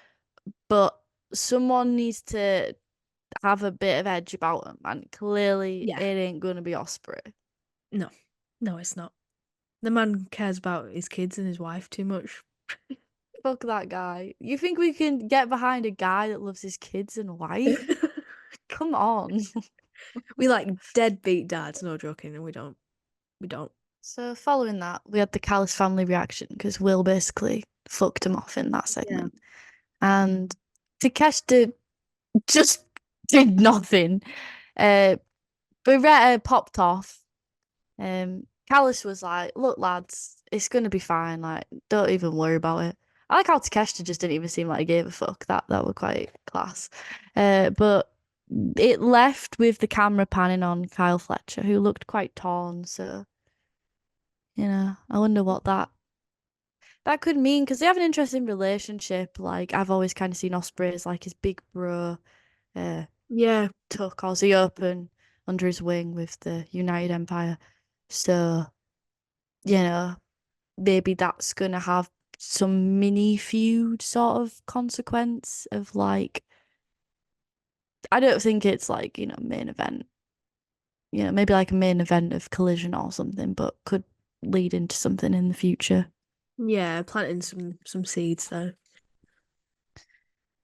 but someone needs to have a bit of edge about him. And clearly, Yeah. it ain't gonna be Osprey. No. No, it's not. The man cares about his kids and his wife too much. Fuck that guy. You think we can get behind a guy that loves his kids and wife? Come on. We like deadbeat dads, no joking, and we don't. We don't. So following that, we had the Callis family reaction because Will basically fucked him off in that Yeah. segment. And Takeshita just did nothing. Beretta popped off. Callis was like, "Look, lads, it's gonna be fine. Like, don't even worry about it." I like how Takeshita just didn't even seem like he gave a fuck. That was quite class. But it left with the camera panning on Kyle Fletcher, who looked quite torn. So, I wonder what that could mean because they have an interesting relationship. Like, I've always kind of seen Ospreay as like his big bro. Yeah. Took Aussie Open under his wing with the United Empire. So, maybe that's gonna have some mini feud sort of consequence of like I don't think it's like, main event. Maybe like a main event of Collision or something, but could lead into something in the future. Yeah, planting some seeds there.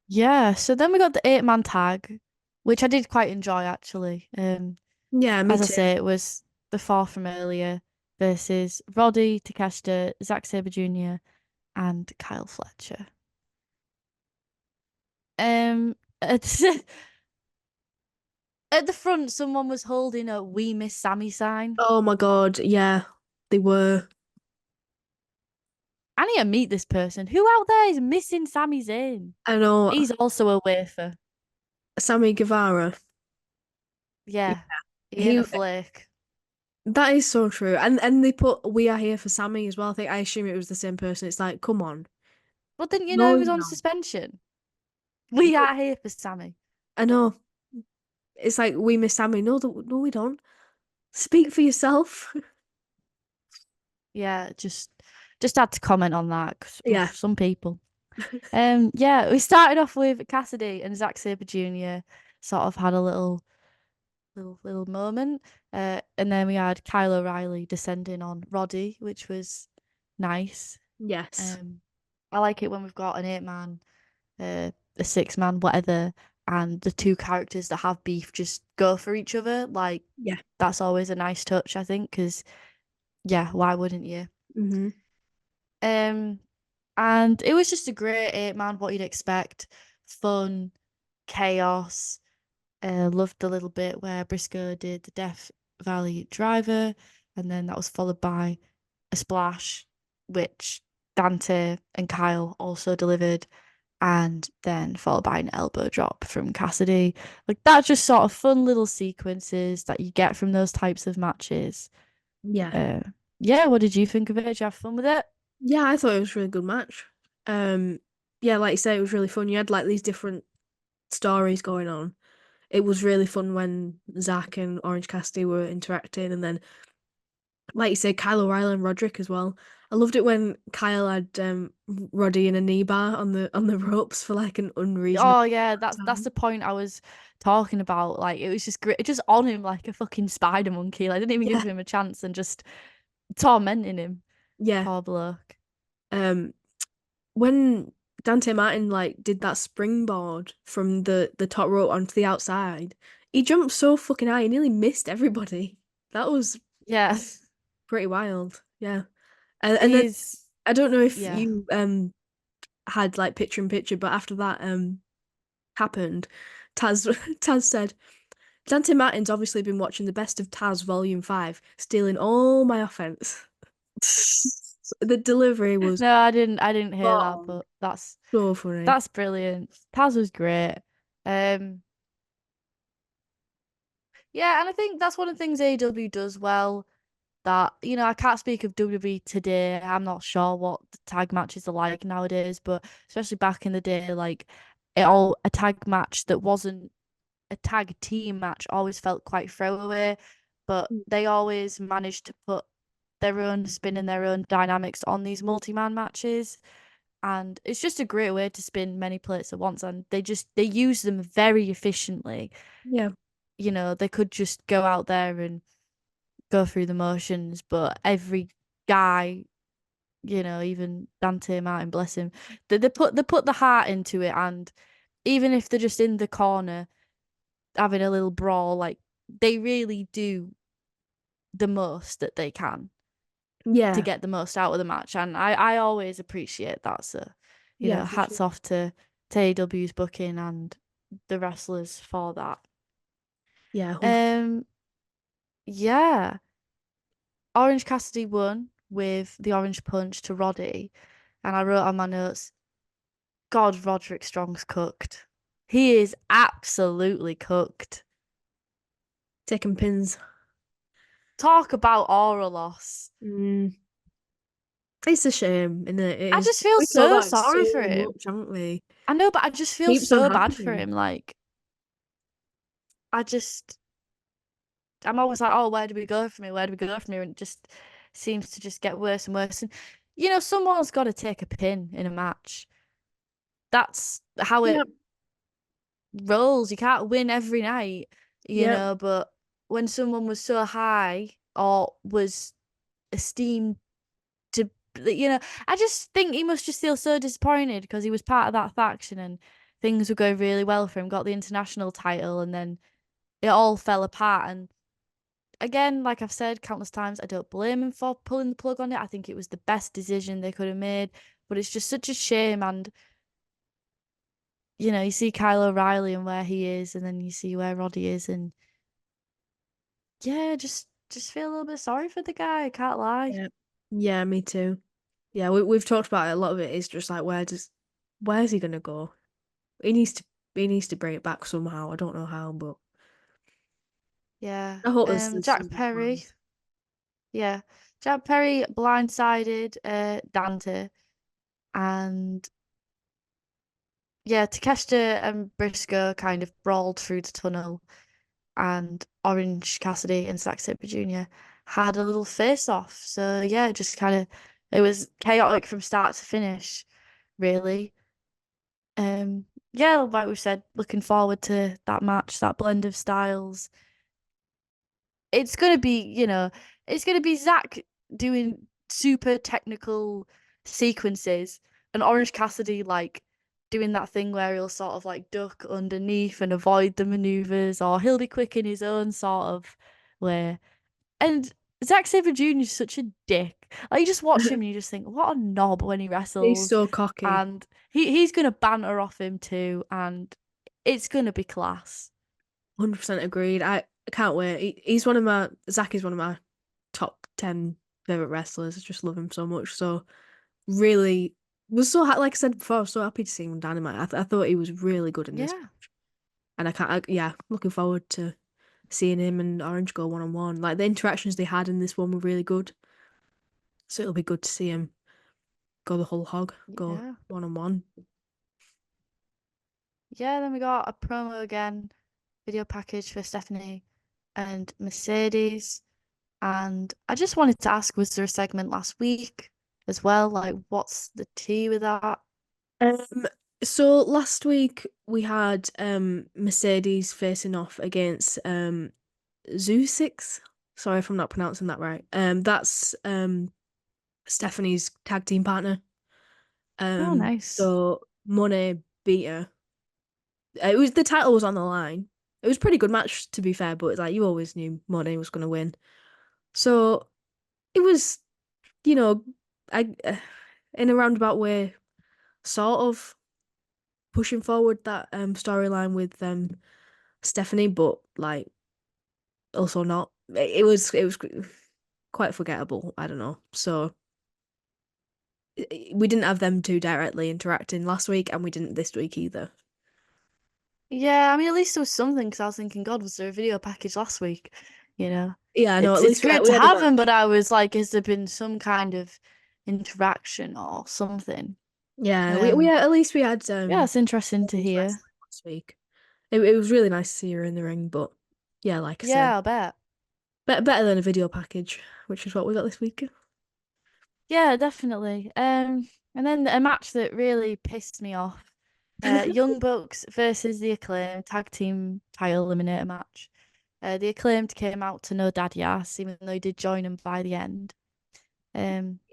Yeah, so then we got the 8-man tag, which I did quite enjoy actually. Yeah, me As I too. say, it was the four from earlier versus Roddy, Takeshita, Zack Sabre Jr., and Kyle Fletcher. At, at the front, someone was holding a "We Miss Sammy" sign. Oh my god, yeah, they were. I need to meet this person. Who out there is missing Sami Zayn? I know He's also a wafer. Sammy Guevara. Yeah, he ain't He a flake. that is so true. And they put "We are here for Sammy" as well. I assume it was the same person. It's like, come on. But then No, he was you on don't. suspension. We are here for Sammy. I know. It's like we miss Sammy. No, no, we don't. Speak for yourself. Yeah, just had to comment on that. 'Cause, Yeah. some people. Yeah, we started off with Cassidy and Zack Sabre Jr. sort of had a little moment. And then we had Kyle O'Reilly descending on Roddy, which was nice. Yes. I like it when we've got an 8-man, a 6-man, whatever, and the two characters that have beef just go for each other. Like, Yeah. that's always a nice touch, I think, because, yeah, why wouldn't you? Hmm. Um, and it was just a great 8-man, what you'd expect. Fun, chaos. Loved the little bit where Briscoe did the Death Valley Driver, and then that was followed by a splash, which Dante and Kyle also delivered, and then followed by an elbow drop from Cassidy. Like that's just sort of fun little sequences that you get from those types of matches. Yeah. Yeah, what did you think of it? Did you have fun with it? Yeah, I thought it was a really good match. Um, yeah, like you say, it was really fun. You had like these different stories going on. It was really fun when Zach and Orange Cassidy were interacting, and then, like you say, Kyle O'Reilly and Roderick as well. I loved it when Kyle had Roddy in a knee bar on the ropes for like an unreasonable Oh yeah, that's time. the point I was talking about. Like it was just great, just on him like a fucking spider monkey. Like, I didn't even Yeah, give him a chance and just tormenting him. yeah. Poor bloke. Um, when Dante Martin like did that springboard from the top rope onto the outside, he jumped so fucking high, he nearly missed everybody. That was Yeah, pretty wild. Yeah. And then he's I don't know if yeah. you had like picture in picture, but after that happened, Taz Taz said, Dante Martin's obviously been watching the best of Taz Volume 5, stealing all my offense. The delivery was No, I didn't hear spot that, on. but that's So funny. that's brilliant. Taz was great. Um, yeah, and I think that's one of the things AEW does well. That I can't speak of WWE today. I'm not sure what the tag matches are like nowadays, but especially back in the day, like a tag match that wasn't a tag team match always felt quite throwaway, but they always managed to put their own spin and their own dynamics on these multi-man matches. And it's just a great way to spin many plates at once, and they use them very efficiently. Yeah. They could just go out there and go through the motions, but every guy even Dante Martin, bless him. They put the heart into it, and even if they're just in the corner having a little brawl, like they really do the most that they can to Yeah, get the most out of the match. And I always appreciate that. So, yeah, for hats sure. off to AEW's booking and the wrestlers for that. Yeah, 100%. Yeah. Orange Cassidy won with the orange punch to Roddy. And I wrote on my notes, God, Roderick Strong's cooked. He is absolutely cooked. Taking pins. Talk about aura loss. Mm. It's a shame, isn't it? It I is. just feel We talk so about it sorry so for him. much, haven't we? I know, but I just feel Keeps on so bad for happening. him. Like, I just, I'm always like, oh, where do we go from here? Where do we go from here? And it just seems to just get worse and worse. And, someone's got to take a pin in a match. That's how it Yep. rolls. You can't win every night, Yep. but when someone was so high or was esteemed to, I just think he must just feel so disappointed because he was part of that faction and things were going really well for him, got the international title, and then it all fell apart. And again, like I've said countless times, I don't blame him for pulling the plug on it. I think it was the best decision they could have made, but it's just such a shame. And you see Kyle O'Reilly and where he is, and then you see where Roddy is, and yeah, just feel a little bit sorry for the guy. I can't lie. Yep. Yeah, me too. Yeah, we've talked about it. A lot of it is just like where's he gonna go? He needs to bring it back somehow. I don't know how, but Yeah. I hope there's Jack some Perry. plans. Yeah. Jack Perry blindsided Dante, and yeah, Takeshita and Briscoe kind of brawled through the tunnel, and Orange Cassidy and Zack Sabre Jr. had a little face off. So yeah, just kind of it was chaotic from start to finish, really. Um, yeah, like we said, looking forward to that match, that blend of styles. It's gonna be, it's gonna be Zach doing super technical sequences and Orange Cassidy like doing that thing where he'll sort of like duck underneath and avoid the maneuvers, or he'll be quick in his own sort of way. And Zack Sabre Jr. is such a dick. Like you just watch him and you just think, what a knob when he He's wrestles. so cocky. And he's gonna banter off him too, and it's gonna be class. 100% agreed. I can't wait. He's one of my Zach is one of my top 10 favorite wrestlers. I just love him so much. So really was so like I said before, I was so happy to see him on Dynamite. I thought he was really good in this, Yeah. and yeah, looking forward to seeing him and Orange go one on one. Like the interactions they had in this one were really good. So it'll be good to see him go the whole hog, go Yeah. one on one. Yeah, then we got a promo again, video package for Stephanie and Mercedes. And I just wanted to ask, was there a segment last week as well? Like, what's the tea with that? Um, so last week we had Mercedes facing off against Zoo6. Sorry if I'm not pronouncing that right. That's Stephanie's tag team partner. Oh, nice. So Monet beat her. The title was on the line. It was a pretty good match to be fair, but like you always knew Monet was gonna win. So it was, you know, I in a roundabout way, sort of pushing forward that storyline with Stephanie, but like also not. It was quite forgettable. I don't know. So we didn't have them two directly interacting last week, and we didn't this week either. Yeah, I mean, at least there was something because I was thinking, God, was there a video package last week? You know, Yeah, I know. At it's least great we to had a have them, match. but I was like, has there been some kind of interaction or something? Yeah, we Um, at least we had yeah, it's interesting to Stephanie hear. wrestling last week. It was really nice to see her in the ring, but yeah, like I say, Yeah, I'll bet. better than a video package, which is what we got this week. Yeah, definitely. And then a match that really pissed me off. Young Bucks versus the Acclaimed tag team title eliminator match. The Acclaimed came out to no daddy ass, even though he did join them by the end.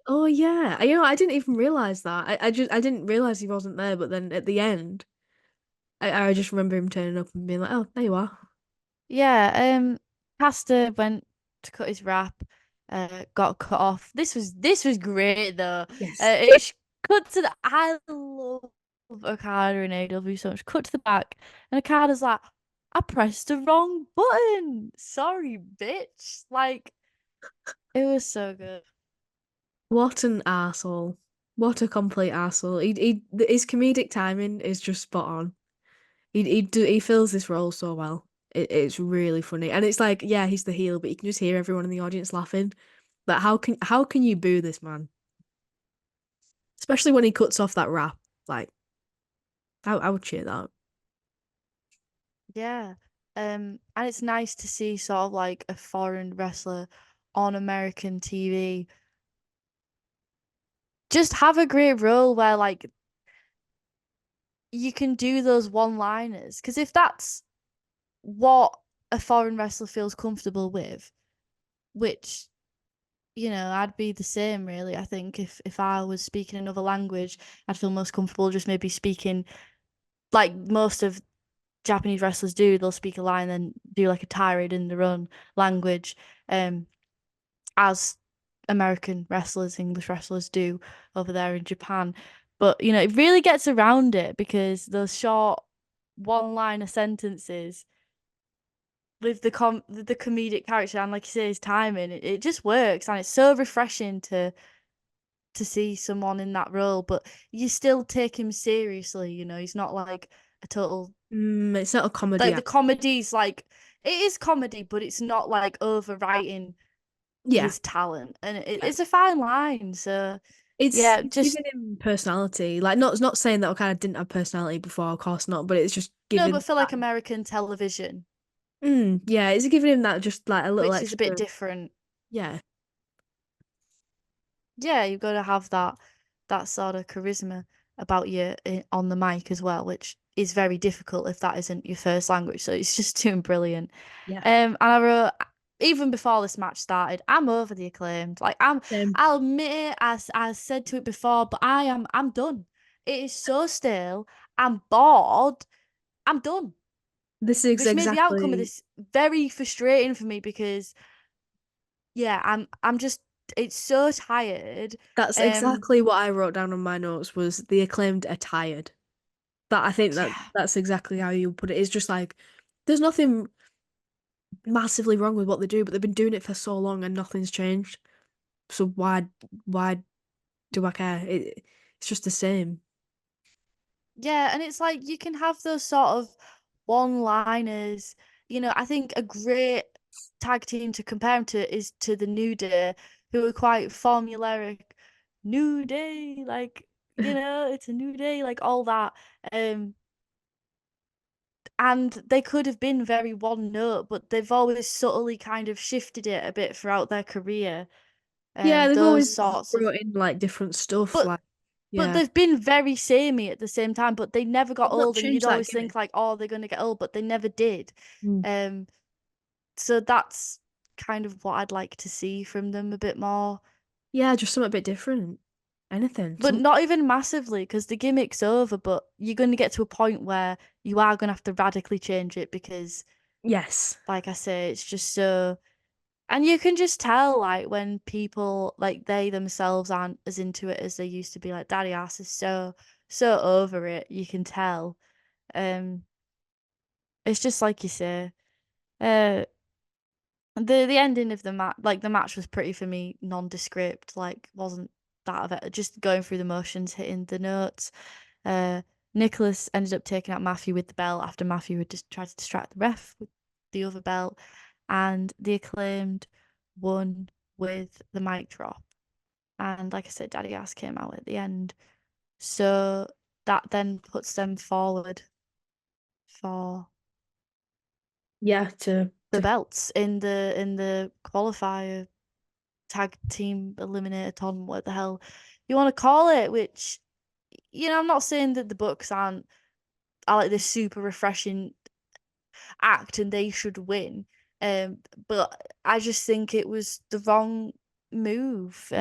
Oh yeah, I didn't even realize that. I didn't realize he wasn't there. But then at the end, I just remember him turning up and being like, "Oh, there you are." Yeah, Pastor went to cut his wrap, got cut off. This was great though. Yes. Cut to the I love Okada and AEW so much. Cut to the back, and Okada's like, I pressed the wrong button. Sorry, bitch. Like, it was so good. What an arsehole. What a complete arsehole. His comedic timing is just spot on. He fills this role so well. It's really funny. And it's like, yeah, he's the heel, but you can just hear everyone in the audience laughing. Like how can you boo this man? Especially when he cuts off that rap. Like, I would cheer that. Yeah. And it's nice to see sort of like a foreign wrestler on American TV just have a great role where like you can do those one-liners. Because if that's what a foreign wrestler feels comfortable with, which I'd be the same really. I think if I was speaking another language, I'd feel most comfortable just maybe speaking like most of Japanese wrestlers do. They'll speak a line and do like a tirade in their own language, as American wrestlers, English wrestlers do over there in Japan. But it really gets around it because those short one-liner sentences with the comedic character and like you say his timing, it just works and it's so refreshing to see someone in that role, but you still take him seriously, he's not like a total It's not a comedy like the act. comedy's like it is comedy, but it's not like overwriting Yeah. his talent, and Yeah. it's a fine line. So It's yeah, it's just giving him personality. Like not saying that Okada didn't have personality before, of course not, but it's just no, giving but for that. like American television, Yeah, it's giving him that just like a little which is a bit extra. different. Yeah. Yeah, you've got to have that sort of charisma about you on the mic as well, which is very difficult if that isn't your first language. So it's just doing brilliant. Yeah. And I wrote even before this match started, I'm over the Acclaimed. Like Same. I'll admit it, as I said to it before, but I'm done. It is so stale. I'm bored. I'm done. This is Which made the outcome of exactly this very frustrating for me because yeah, I'm just it's so tired. that's Um exactly what I wrote down on my notes was the Acclaimed are tired. That I think that yeah. that's exactly how you put it. It's just like there's nothing massively wrong with what they do, but they've been doing it for so long and nothing's changed. So why do I care? It's just the same. Yeah, and it's like you can have those sort of one-liners. I think a great tag team to compare them to is to the New Day, who are quite formulaic. New Day, like, it's a new day, like all that. Um, and they could have been very one note, but they've always subtly kind of shifted it a bit throughout their career. Yeah, they've Those always sorts of, brought in like different stuff. but Like But yeah, they've been very samey at the same time, but they never got they've not old, and you'd changed that always gimmick. think like, oh, they're gonna get old, but they never did. Mm. Um, so that's kind of what I'd like to see from them a bit more, Yeah, just something a bit different. Anything. but not even massively, because the gimmick's over. But you're gonna get to a point where you are gonna have to radically change it because, Yes. like I say, it's just so. And you can just tell, like, when people like they themselves aren't as into it as they used to be. Like, Daddy Ass is so over it. You can tell. Um, it's just like you say. Uh, the ending of the match was pretty for me nondescript. Like, wasn't that of it? Just going through the motions, hitting the notes. Uh, Nicholas ended up taking out Matthew with the belt after Matthew had just tried to distract the ref with the other belt, and the Acclaimed won with the mic drop. And like I said, Daddy Ass came out at the end, so that then puts them forward for Yeah, the to belts in the qualifier tag team eliminator tournament, what the hell you want to call it. Which I'm not saying that the Bucks are like this super refreshing act and they should win, but I just think it was the wrong move.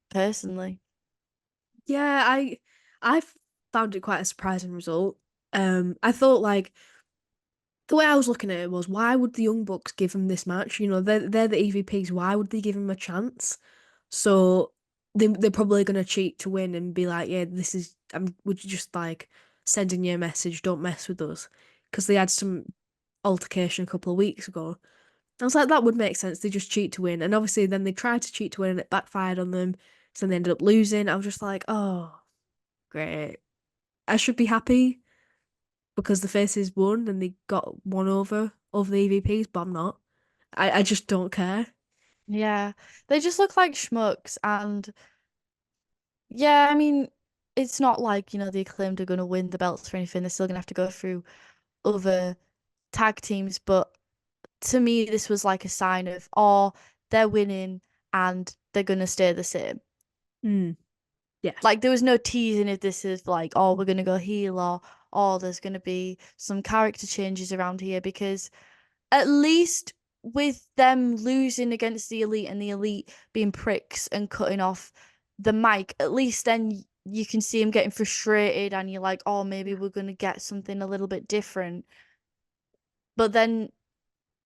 personally. Yeah, I found it quite a surprising result. I thought like the way I was looking at it was, why would the Young Bucks give him this match? You know, they're the EVPs. Why would they give him a chance? So they're probably gonna cheat to win and be like, yeah, this is would you just like sending you a message, don't mess with us, because they had some altercation a couple of weeks ago. I was like, that would make sense. They just cheat to win, and obviously then they tried to cheat to win and it backfired on them. So then they ended up losing. I was just like, oh, great. I should be happy because the faces won and they got one over the EVPs, but I'm not. I just don't care. Yeah, they just look like schmucks, and yeah, I mean, it's not like, the Acclaimed are going to win the belts or anything. They're still going to have to go through other tag teams, but to me, this was like a sign of, oh, they're winning and they're going to stay the same. Mm, yeah, Like, there was no teasing if this is like, oh, we're going to go heel, or oh, there's going to be some character changes around here, because at least with them losing against the Elite and the Elite being pricks and cutting off the mic, at least then you can see him getting frustrated and you're like, oh, maybe we're going to get something a little bit different. But then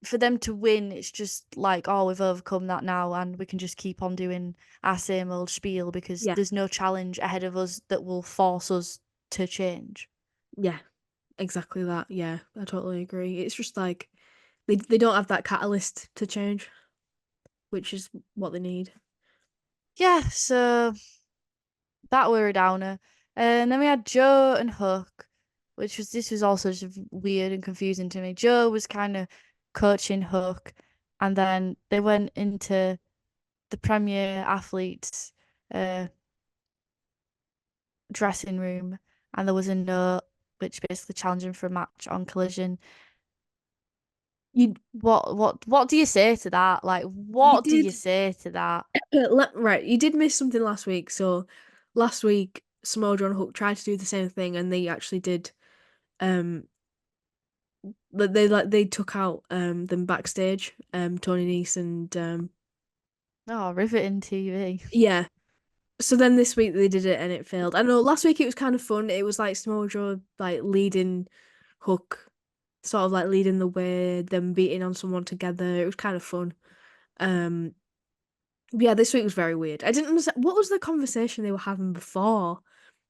for them to win, it's just like, oh, we've overcome that now and we can just keep on doing our same old spiel because yeah, there's no challenge ahead of us that will force us to change. yeah, exactly that. Yeah, I totally agree. It's just like they don't have that catalyst to change, which is what they need. Yeah, so that were a downer. And then we had Joe and Hook, this was also just weird and confusing to me. Joe was kind of coaching Hook, and then they went into the Premier Athletes uh dressing room, and there was a note which basically challenged him for a match on Collision. You What do you say to that? Like, you what do you did say to that? right. You did miss something last week. So last week, Samoa Joe and Hook tried to do the same thing, and they actually did. But they took out them backstage. Tony Nese and Oh, riveting TV. yeah. So then this week they did it and it failed. I know last week it was kind of fun. It was like Samoa Joe like leading Hook, sort of like leading the way, them beating on someone together. It was kind of fun. Um, yeah, this week was very weird. I didn't understand what was the conversation they were having before.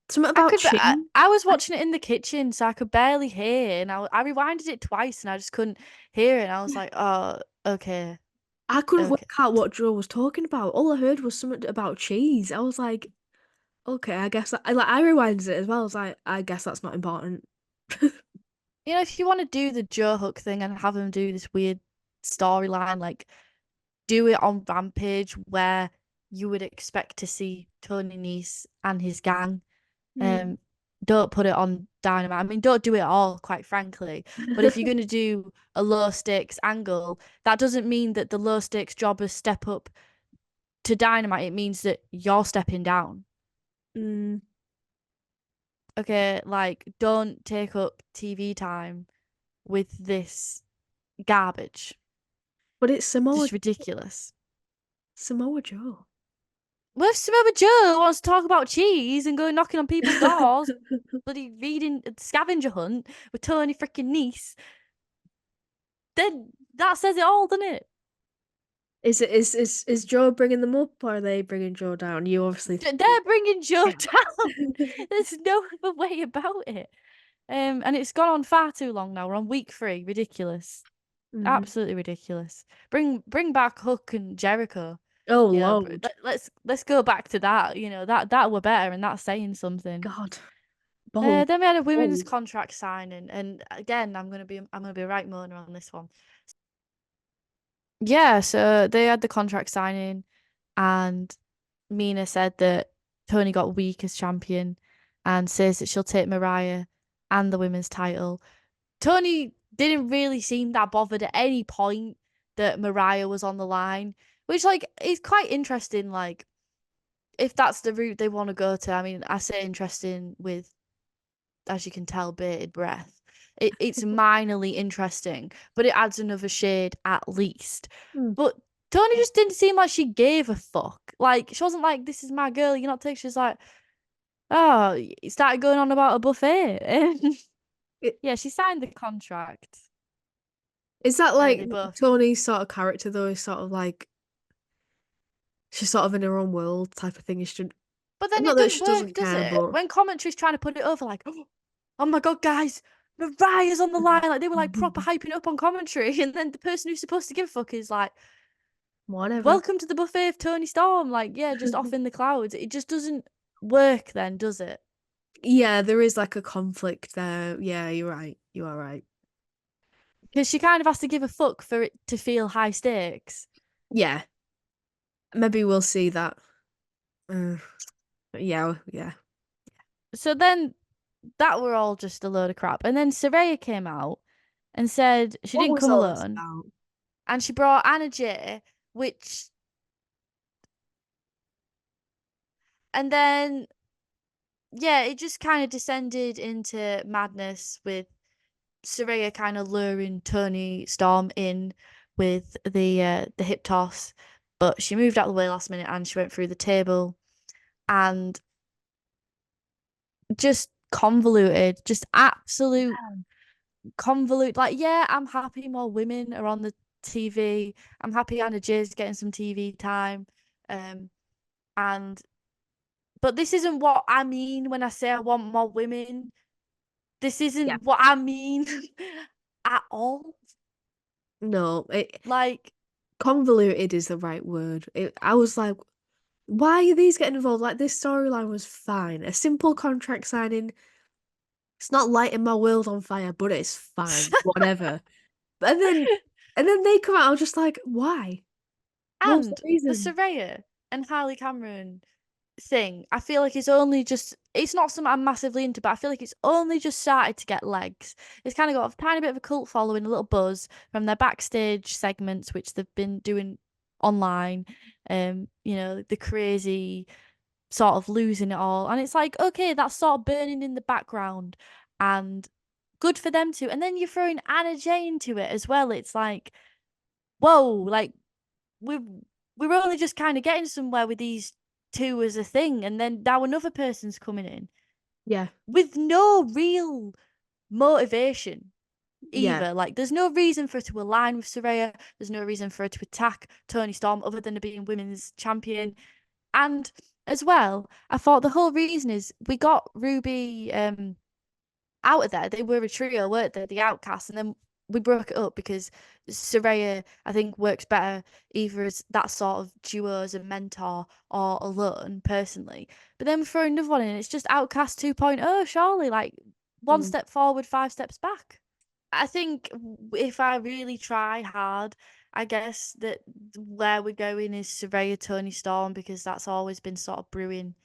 Something about Chin. I was watching it in the kitchen, so I could barely hear, and I rewinded it twice, and I just couldn't hear it. And I was like, oh, okay, I couldn't work okay. out what Joe was talking about. All I heard was something about cheese. I was like, okay, I guess I rewinded it as well. I was like, I guess that's not important. If you want to do the Joe Hook thing and have him do this weird storyline, like do it on Rampage where you would expect to see Tony Nese and his gang. Mm. Don't put it on Dynamite. I mean, don't do it all, quite frankly. But if you're going to do a low stakes angle, that doesn't mean that the low stakes jobbers step up to Dynamite. It means that you're stepping down. Mm. Okay, like, don't take up TV time with this garbage. But it's Just ridiculous. Samoa Joe. Well, if Samoa Joe wants to talk about cheese and go knocking on people's doors, bloody reading a scavenger hunt with Tony freaking Nese, then that says it all, doesn't it? Is Joe bringing them up or are they bringing Joe down? You obviously They're bringing Joe down. There's no other way about it. And it's gone on far too long now. We're on week 3. Ridiculous. Mhm. Absolutely ridiculous. Bring back Hook and Jericho. Oh But Lord. let's go back to that. That were better, and that's saying something. God. Bold. Then we had a women's Bold. contract signing, and again, I'm gonna be right moaner on this one. Yeah, so they had the contract signing, and Mina said that Tony got weak as champion, and says that she'll take Mariah and the women's title. Tony didn't really seem that bothered at any point that Mariah was on the line, which like is quite interesting. Like, if that's the route they want to go to. I mean, I say interesting with, as you can tell, bated breath. It's minorly interesting, but it adds another shade at least. Mm. But Tony just didn't seem like she gave a fuck. Like, she wasn't like, this is my girl, you're not taking. She's like, oh, he started going on about a buffet. And yeah, she signed the contract. Is that And like they both. Tony's sort of character though? Is sort of like she's sort of in her own world type of thing. You should But then not it that doesn't she work, doesn't does care, it? but When commentary's trying to put it over, like, oh my god, guys, Mariah's on the line. Like, they were like proper hyping it up on commentary. And then the person who's supposed to give a fuck is like, whatever. welcome to the buffet of Tony Storm. Like, yeah, just off in the clouds. It just doesn't work then, does it? Yeah, there is like a conflict there. Yeah, you're right. You are right. Because she kind of has to give a fuck for it to feel high stakes. Yeah, maybe we'll see that. Uh, yeah. So then that were all just a load of crap. And then Saraya came out and said she What didn't was come all this alone. about? And she brought Anna J, which. And then, yeah, it just kind of descended into madness with Saraya kind of luring Tony Storm in with the hip toss. But she moved out of the way last minute and she went through the table. And just convoluted, just absolute convolute. Like, yeah, I'm happy more women are on the TV. I'm happy Anna J's getting some TV time. And but this isn't what I mean when I say I want more women. This Yeah. isn't what I mean at all. No, Like, convoluted is the right word. I was like, why are these getting involved? Like this storyline was fine. A simple contract signing. It's not lighting my world on fire, but it's fine. Whatever. And then they come out. I'm just like, why? What was the and the reason? Surveyor and Harley Cameron thing, I feel like it's not something I'm massively into, but I feel like it's only just started to get legs. It's kind of got a tiny bit of a cult following, a little buzz from their backstage segments, which they've been doing online. The crazy sort of losing it all. And it's like, okay, that's sort of burning in the background and good for them too. And then you're throwing Anna Jay into it as well. It's like, whoa, like we're we're only just kind of getting somewhere with these two as a thing, and then now another person's coming in Yeah. with no real motivation Yeah. either. Like, there's no reason for her to align with Saraya. There's no reason for her to attack Tony Storm other than her being women's champion. And as well, I thought the whole reason is we got Ruby out of there. They were a trio, weren't they? The Outcasts, and then we broke it up because Saraya, I think, works better either as that sort of duo as a mentor or alone, personally. But then we throw another one in. It's just Outcast 2.0, surely, like one Mm. step forward, five steps back. I think if I really try hard, I guess that where we're going is Saraya Tony Storm, because that's always been sort of brewing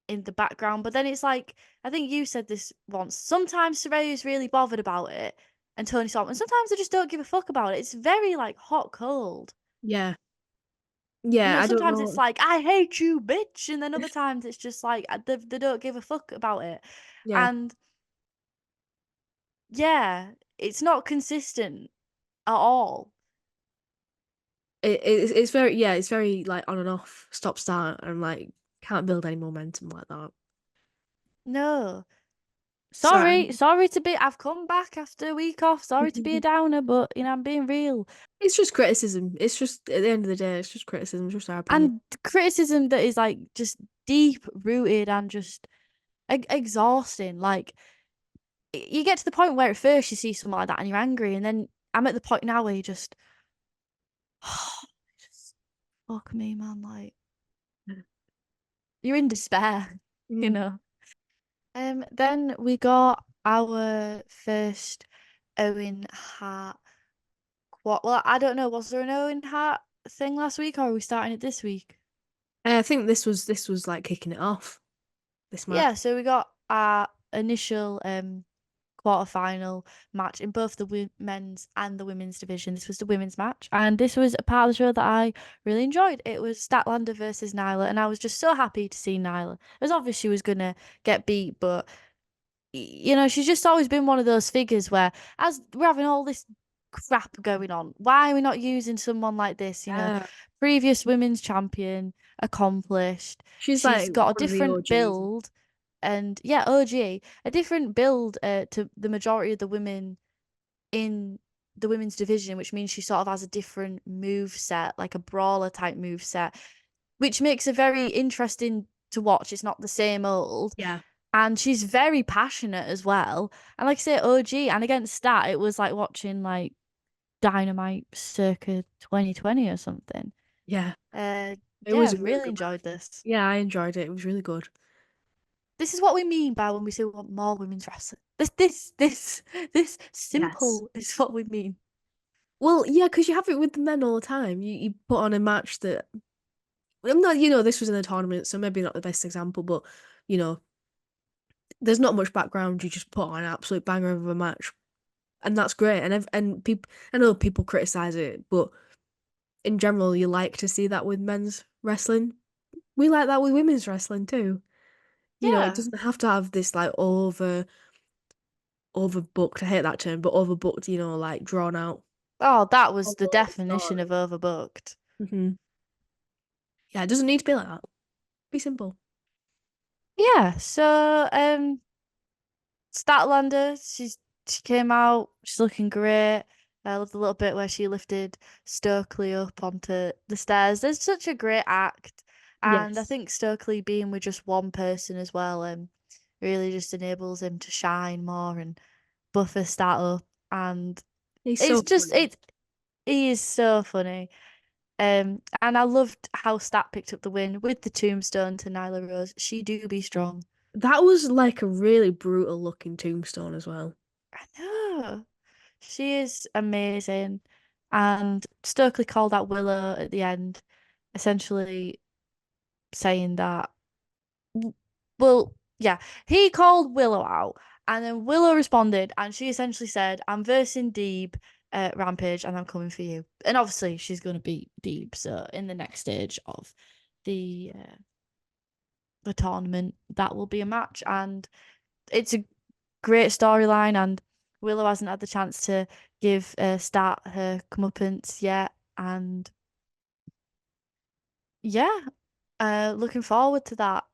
in the background. But then it's like, I think you said this once. Sometimes Saraya is really bothered about it, and Tony Storm, and sometimes they just don't give a fuck about it. It's very like hot cold. Yeah. Yeah, I don't Sometimes it's know. like, I hate you, bitch, and then other times it's just like they don't give a fuck about it. Yeah. And yeah, it's not consistent at all. It's very, yeah, it's very like on and off, stop start, and like can't build any momentum like that. No. Sorry. Sorry to be. I've come back after a week off. Sorry to be a downer, but I'm being real. It's just criticism. It's just at the end of the day, it's just criticism, it's just our opinion. And criticism that is like just deep rooted and just exhausting. Like, you get to the point where at first you see something like that and you're angry, and then I'm at the point now where you just fuck me, man. Like, you're in despair, you Mm. know. Then we got our first Owen Hart. Well, I don't know. Was there an Owen Hart thing last week, or are we starting it this week? I think this was like kicking it off. This match. Yeah, so we got our initial quarterfinal match in both the men's and the women's division. This was the women's match, and this was a part of the show that I really enjoyed. It was Statlander versus Nyla, and I was just so happy to see Nyla. It was obvious she was gonna get beat, but she's just always been one of those figures where, as we're having all this crap going on. Why are we not using someone like this? You know, Yeah. previous women's champion, accomplished. She's She's like got a one of the different OGs. build, and yeah, OG, a different build to the majority of the women in the women's division, which means she sort of has a different move set, like a brawler type move set, which makes it very interesting to watch. It's not the same old. Yeah. And she's very passionate as well. And like I say, OG, and against that, it was like watching like Dynamite circa 2020 or something. Yeah. It Yeah, was a really really good enjoyed match. this. Yeah, I enjoyed it. It was really good. This is what we mean by when we say we want more women's wrestling. This Yes. simple is what we mean. Well, yeah, because you have it with the men all the time. You put on a match that I'm not, this was in a tournament, so maybe not the best example, but you know, there's not much background. You just put on an absolute banger of a match, and that's great. And people, I know people criticize it, but in general, you like to see that with men's wrestling. We like that with women's wrestling too. It Yeah. doesn't have to have this like overbooked. I hate that term, but overbooked. Like drawn out. Oh, that was the Overall definition of story. overbooked. Yeah, it doesn't need to be like that. Be simple. Yeah, so Statlander, she came out, she's looking great. I love the little bit where she lifted Stokely up onto the stairs. There's such a great act. And I Yes. think Stokely being with just one person as well, really just enables him to shine more and buff her stat up. And He's it's so just funny. he is so funny. And I loved how Stat picked up the win with the tombstone to Nyla Rose. She do be strong. That was like a really brutal looking tombstone as well. I know. She is amazing. And Stokely called out Willow at the end, essentially saying that, well, yeah, he called Willow out, and then Willow responded, and she essentially said, I'm versing Deeb at Rampage, and I'm coming for you. And obviously, she's going to beat Deeb, so in the next stage of the tournament, that will be a match, and it's a great storyline, and Willow hasn't had the chance to give Stat her comeuppance yet, and yeah, looking forward to that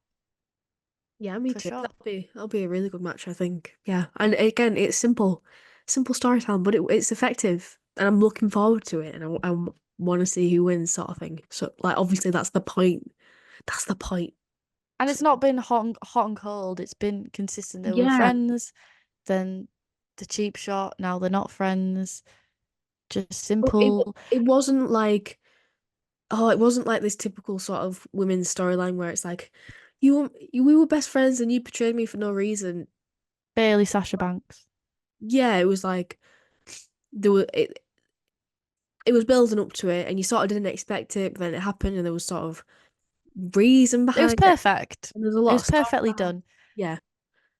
Yeah, me for too. sure. That'll be a really good match, I think. Yeah, and again, it's simple storytelling, but it's effective, and I'm looking forward to it, and I want to see who wins, sort of thing. So, like, obviously, that's the point. That's the point. And it's So, not been hot and cold. It's been consistent. They were yeah, friends, then the cheap shot. Now they're not friends. Just but it simple. it wasn't like it wasn't like this typical sort of women's storyline where it's like we were best friends and you betrayed me for no reason. Bailey Sasha Banks. Yeah, it was like there were it was building up to it, and you sort of didn't expect it, but then it happened, and there was sort of reason It was behind it, perfect. and there's a It lot was of story perfectly behind. done. Yeah,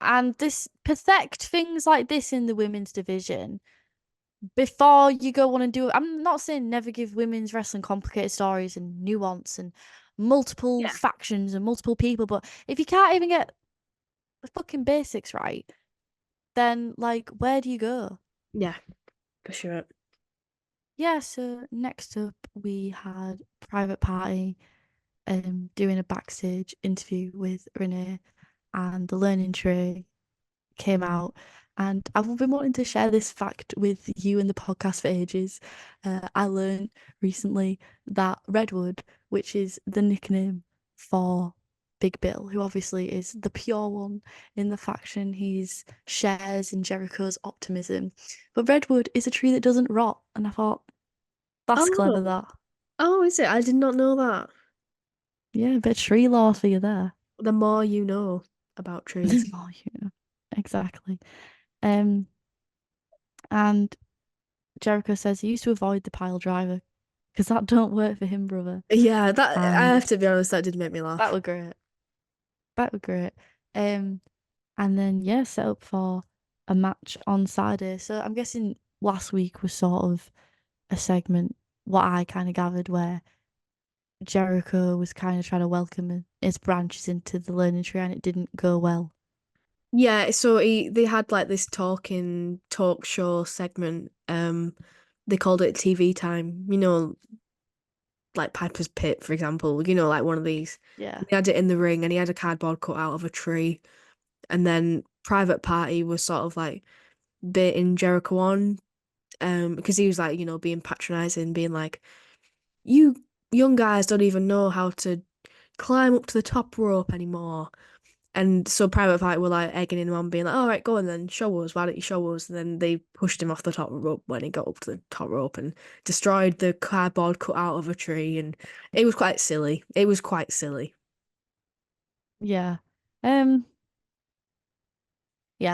And this perfect things like this in the women's division before you go on and do it. I'm not saying never give women's wrestling complicated stories and nuance and multiple yeah, factions and multiple people, but if you can't even get the fucking basics right, then like where do you go? yeah, for sure. Yeah, so next up we had Private Party doing a backstage interview with Renee, and the learning tray came out. And I've been wanting to share this fact with you in the podcast for ages. I learned recently that Redwood, which is the nickname for Big Bill, who obviously is the pure one in the faction, he's shares in Jericho's optimism. But Redwood is a tree that doesn't rot. And I thought, that's clever, Oh, that. oh, is it? I did not know that. Yeah, a bit of tree lore for you there. The more you know about trees. Oh, yeah, exactly. Um, and Jericho says he used to avoid the pile driver because that don't work for him, brother. Yeah, that I And have to be honest, that did make me that laugh. were great. That were great. Um, and then yeah, set up for a match on Saturday. So I'm guessing last week was sort of a segment, what I kind of gathered, where Jericho was kind of trying to welcome his branches into the learning tree, and it didn't go well. Yeah, so they had like this talk show segment, they called it TV time. Like Piper's Pit, for example. Like one of these. Yeah. He had it in the ring, and he had a cardboard cut out of a tree. And then Private Party was sort of like baiting Jericho on, because he was like, being patronizing, being like, you young guys don't even know how to climb up to the top rope anymore. And so Private Party were like egging him on, being like, all right, go on then, show us, why don't you show us? And then they pushed him off the top rope when he got up to the top rope and destroyed the cardboard cut out of a tree. And it was quite silly. It was quite silly. Yeah. Yeah,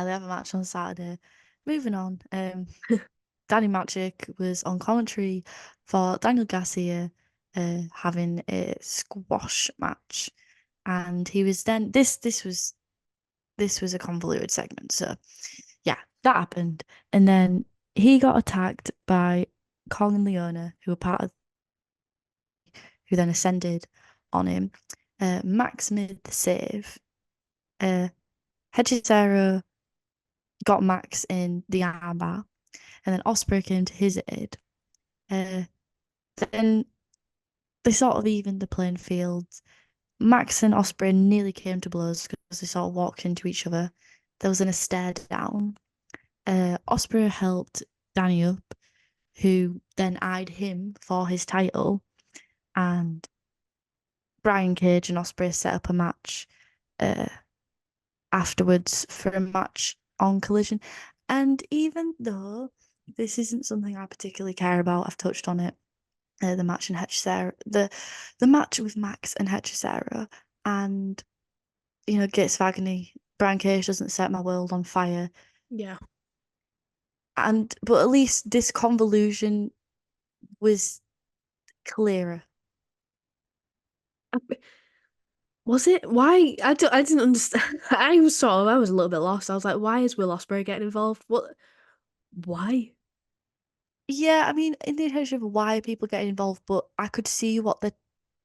they have a match on Saturday. Moving on. Danny Magic was on commentary for Daniel Garcia having a squash match. And he was then this was a convoluted segment. So yeah, that happened. And then he got attacked by Kong and Leona, who were part of who then ascended on him. Max made the save. Hechicero got Max in the armbar, and then Ospreay came to his aid. Then they sort of evened the playing field. Max and Ospreay nearly came to blows because they sort of walked into each other. There was a stare down. Ospreay helped Danny up, who then eyed him for his title, and Brian Cage and Ospreay set up a match afterwards for a match on Collision. And even though this isn't something I particularly care about, I've touched on it. The match in Hechicero, the match with Max and Hechicero, and Gates of Agony. Brian Cage doesn't set my world on fire. Yeah. But at least this convolution was clearer. Was it? Why? I didn't understand. I was a little bit lost. I was like, why is Will Ospreay getting involved? What? Why? Yeah, I mean, in the intention of why people get involved, but I could see what they're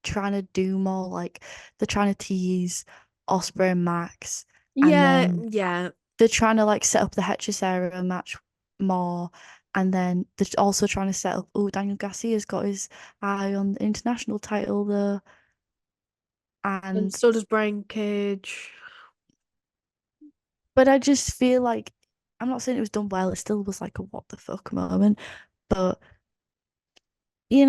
trying to do more. Like they're trying to tease Ospreay and Max, and Yeah, then yeah, they're trying to like set up the Hechicero match more, and then they're also trying to set up. Oh, Daniel Garcia's got his eye on the international title though, and and so does Brian Cage. but I just feel like I'm not saying it was done well. It still was like a what the fuck moment, but it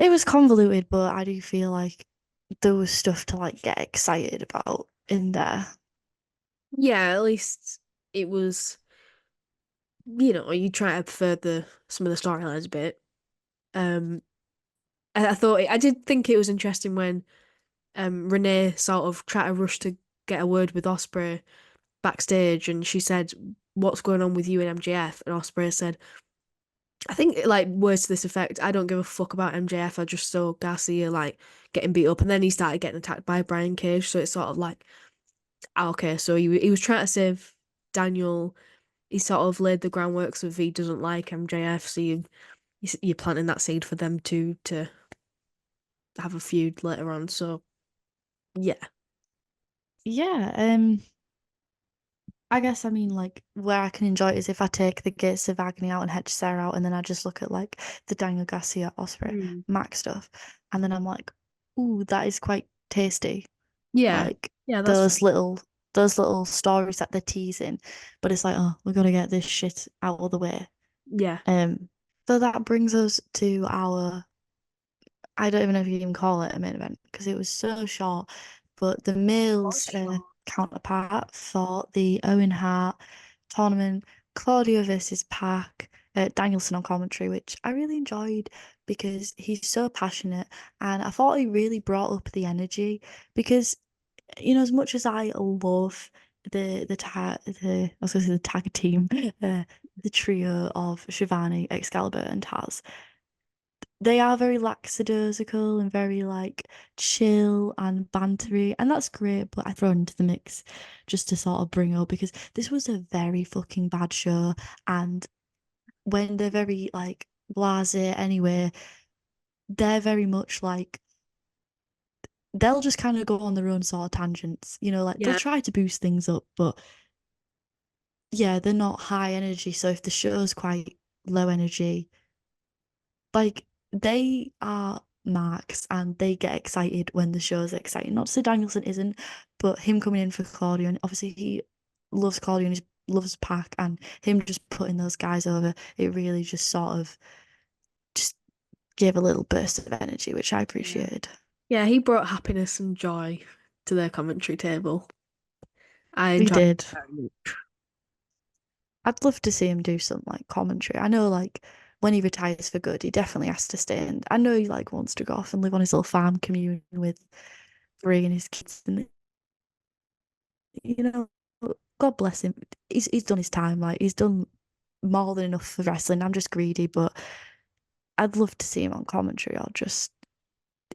was convoluted. But I do feel like there was stuff to like get excited about in there. Yeah, at least it was. You try to further some of the storylines a bit. Um, I thought I did think it was interesting when Renee sort of tried to rush to get a word with Ospreay backstage, and she said, "What's going on with you and MJF?" And Ospreay said, I think like words to this effect, I don't give a fuck about MJF, I just saw Garcia like getting beat up, and then he started getting attacked by Brian Cage, so it's sort of like, okay, so he was trying to save Daniel. He sort of laid the groundwork so if he doesn't like MJF, so you're planting that seed for them to have a feud later on. So yeah. Yeah, I guess I mean like where I can enjoy it is if I take the Gates of Agony out and Hechicero out, and then I just look at like the Daniel Garcia, Ospreay, Mm. Max stuff, and then I'm like, ooh, that is quite tasty. Yeah. Like Yeah, that's those little stories that they're teasing, but it's like, oh, we're gonna get this shit out of the way. yeah. So that brings us to our I don't even know if you can call it a main event because it was so short. But the males counterpart for the Owen Hart tournament, Claudio versus Pac, Danielson on commentary, which I really enjoyed because he's so passionate, and I thought he really brought up the energy because as much as I love the I was going to say the tag team, the trio of Shivani, Excalibur, and Taz, they are very lackadaisical and very like chill and bantery, and that's great. But I throw into the mix just to sort of bring up because this was a very fucking bad show, and when they're very like blasé anyway, they're very much like they'll just kind of go on their own sort of tangents, like they'll Yeah. try to boost things up, but yeah, they're not high energy. So if the show's quite low energy, like they are marks and they get excited when the show's exciting. Not to say Danielson isn't, but him coming in for Claudio, and obviously he loves Claudio and he loves Pac, and him just putting those guys over, it really just sort of just gave a little burst of energy, which I Yeah. appreciated. Yeah, he brought happiness and joy to their commentary table. I He enjoyed did. it very much. I'd love to see him do some like commentary. I know like when he retires for good, he definitely has to stay. And I know he like wants to go off and live on his little farm commune with Brie and his kids. And you know, God bless him. He's done his time. Like he's done more than enough for wrestling. I'm just greedy, but I'd love to see him on commentary or just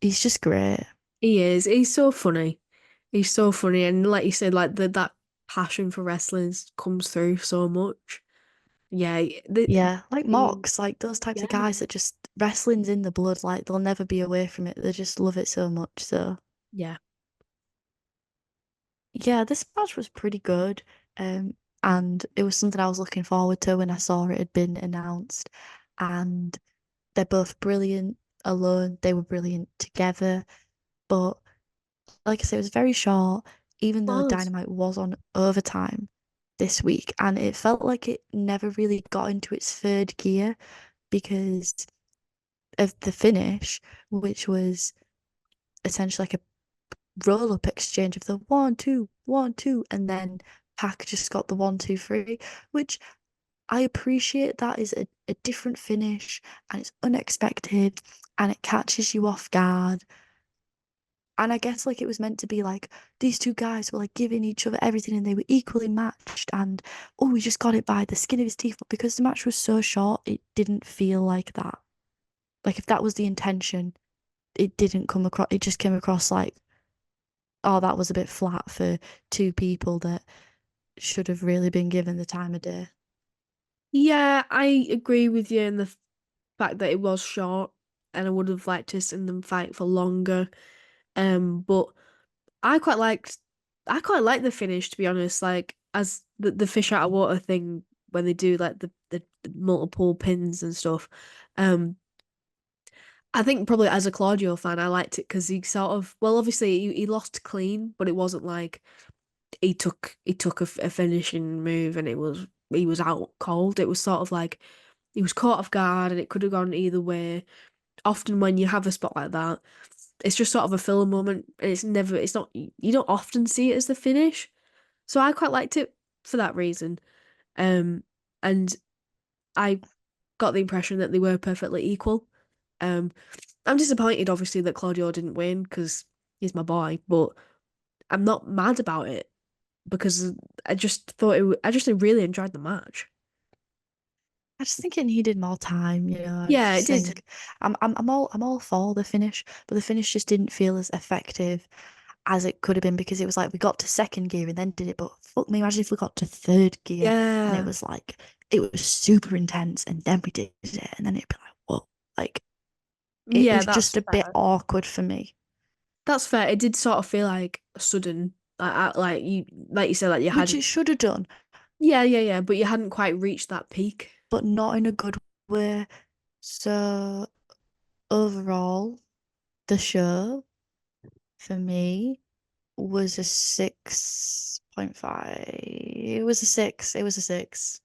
he's just great. He is. He's so funny. He's so funny, and like you said, like that passion for wrestling comes through so much. Yeah, Yeah, like the Mox, like those types yeah, of guys that just wrestling's in the blood, like they'll never be away from it. They just love it so much. So yeah. yeah, this match was pretty good. And it was something I was looking forward to when I saw it had been announced. And they're both brilliant alone. They were brilliant together. But like I said, it was very short, even though Was. Dynamite was on overtime this week, and it felt like it never really got into its third gear because of the finish, which was essentially like a roll up exchange of the 1, 2, 1, 2, and then Pac just got the 1, 2, 3, which I appreciate that is a different finish and it's unexpected and it catches you off guard. And I guess like it was meant to be like these two guys were like giving each other everything and they were equally matched and oh we just got it by the skin of his teeth. But because the match was so short, it didn't feel like that. Like if that was the intention, it didn't come across it just came across like, oh, that was a bit flat for two people that should have really been given the time of day. Yeah, I agree with you in the fact that it was short, and I would have liked to see them fight for longer. But I quite liked, I quite like the finish to be honest. Like as the fish out of water thing when they do like the multiple pins and stuff. Um, I think probably as a Claudio fan, I liked it because he sort of, well, obviously he lost clean, but it wasn't like he took a finishing move and he was out cold. It was sort of like he was caught off guard and it could have gone either way. Often when you have a spot like that, it's just sort of a filler moment and it's not you don't often see it as the finish. So I quite liked it for that reason. And I got the impression that they were perfectly equal. Um, I'm disappointed obviously that Claudio didn't win because he's my boy, but I'm not mad about it because I just really enjoyed the match. I just think it needed more time, I Yeah, it just did. think I'm all for the finish, but the finish just didn't feel as effective as it could have been because it was like we got to second gear and then did it, but fuck me, imagine if we got to third gear and it Yeah. was like it was super intense and then we did it and then it'd be like, whoa, like it Yeah, was that's just a bit fair. awkward for me. That's fair. It did sort of feel like sudden, like you said, like you Which it hadn't. should have done, Yeah, but you hadn't quite reached that peak. but not in a good way. So overall, the show for me was a 6.5. It was a six. It was a six.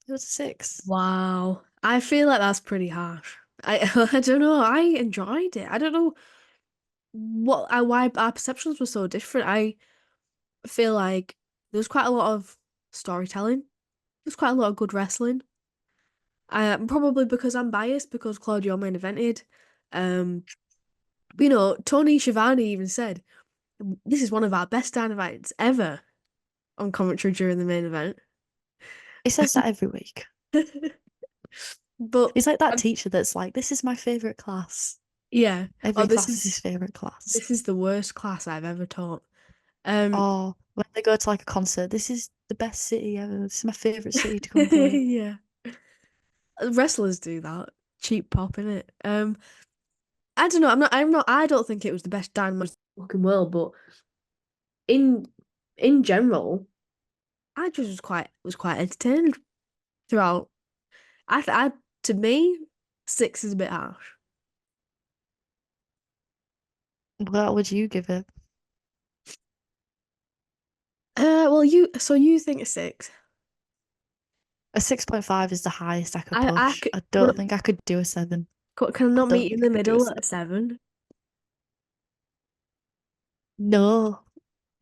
It was a six. Wow. I feel like that's pretty harsh. I don't know. I enjoyed it. I don't know why our perceptions were so different. I feel like there was quite a lot of storytelling. There's quite a lot of good wrestling. Probably because I'm biased because Claudio main evented. Um, but, Tony Schiavone even said this is one of our best dynamites ever on commentary during the main event. It says that every week. But It's like that teacher that's like, this is my favorite class. yeah, oh, Every class is his favorite class. this is the worst class I've ever taught. Um, Or when they go to like a concert, this is the best city ever. This is my favorite city to come to. yeah, wrestlers do that. Cheap pop, innit? I don't know. I don't think it was the best dynamite in the fucking world, but in in general. I just was quite entertained throughout. To me, 6 is a bit harsh. What would you give it? Well, you think a 6? A 6.5 is the highest I could I push. could, I don't think I could do a 7. can I I not don't meet in think I the could do a middle at a 7. 7? No,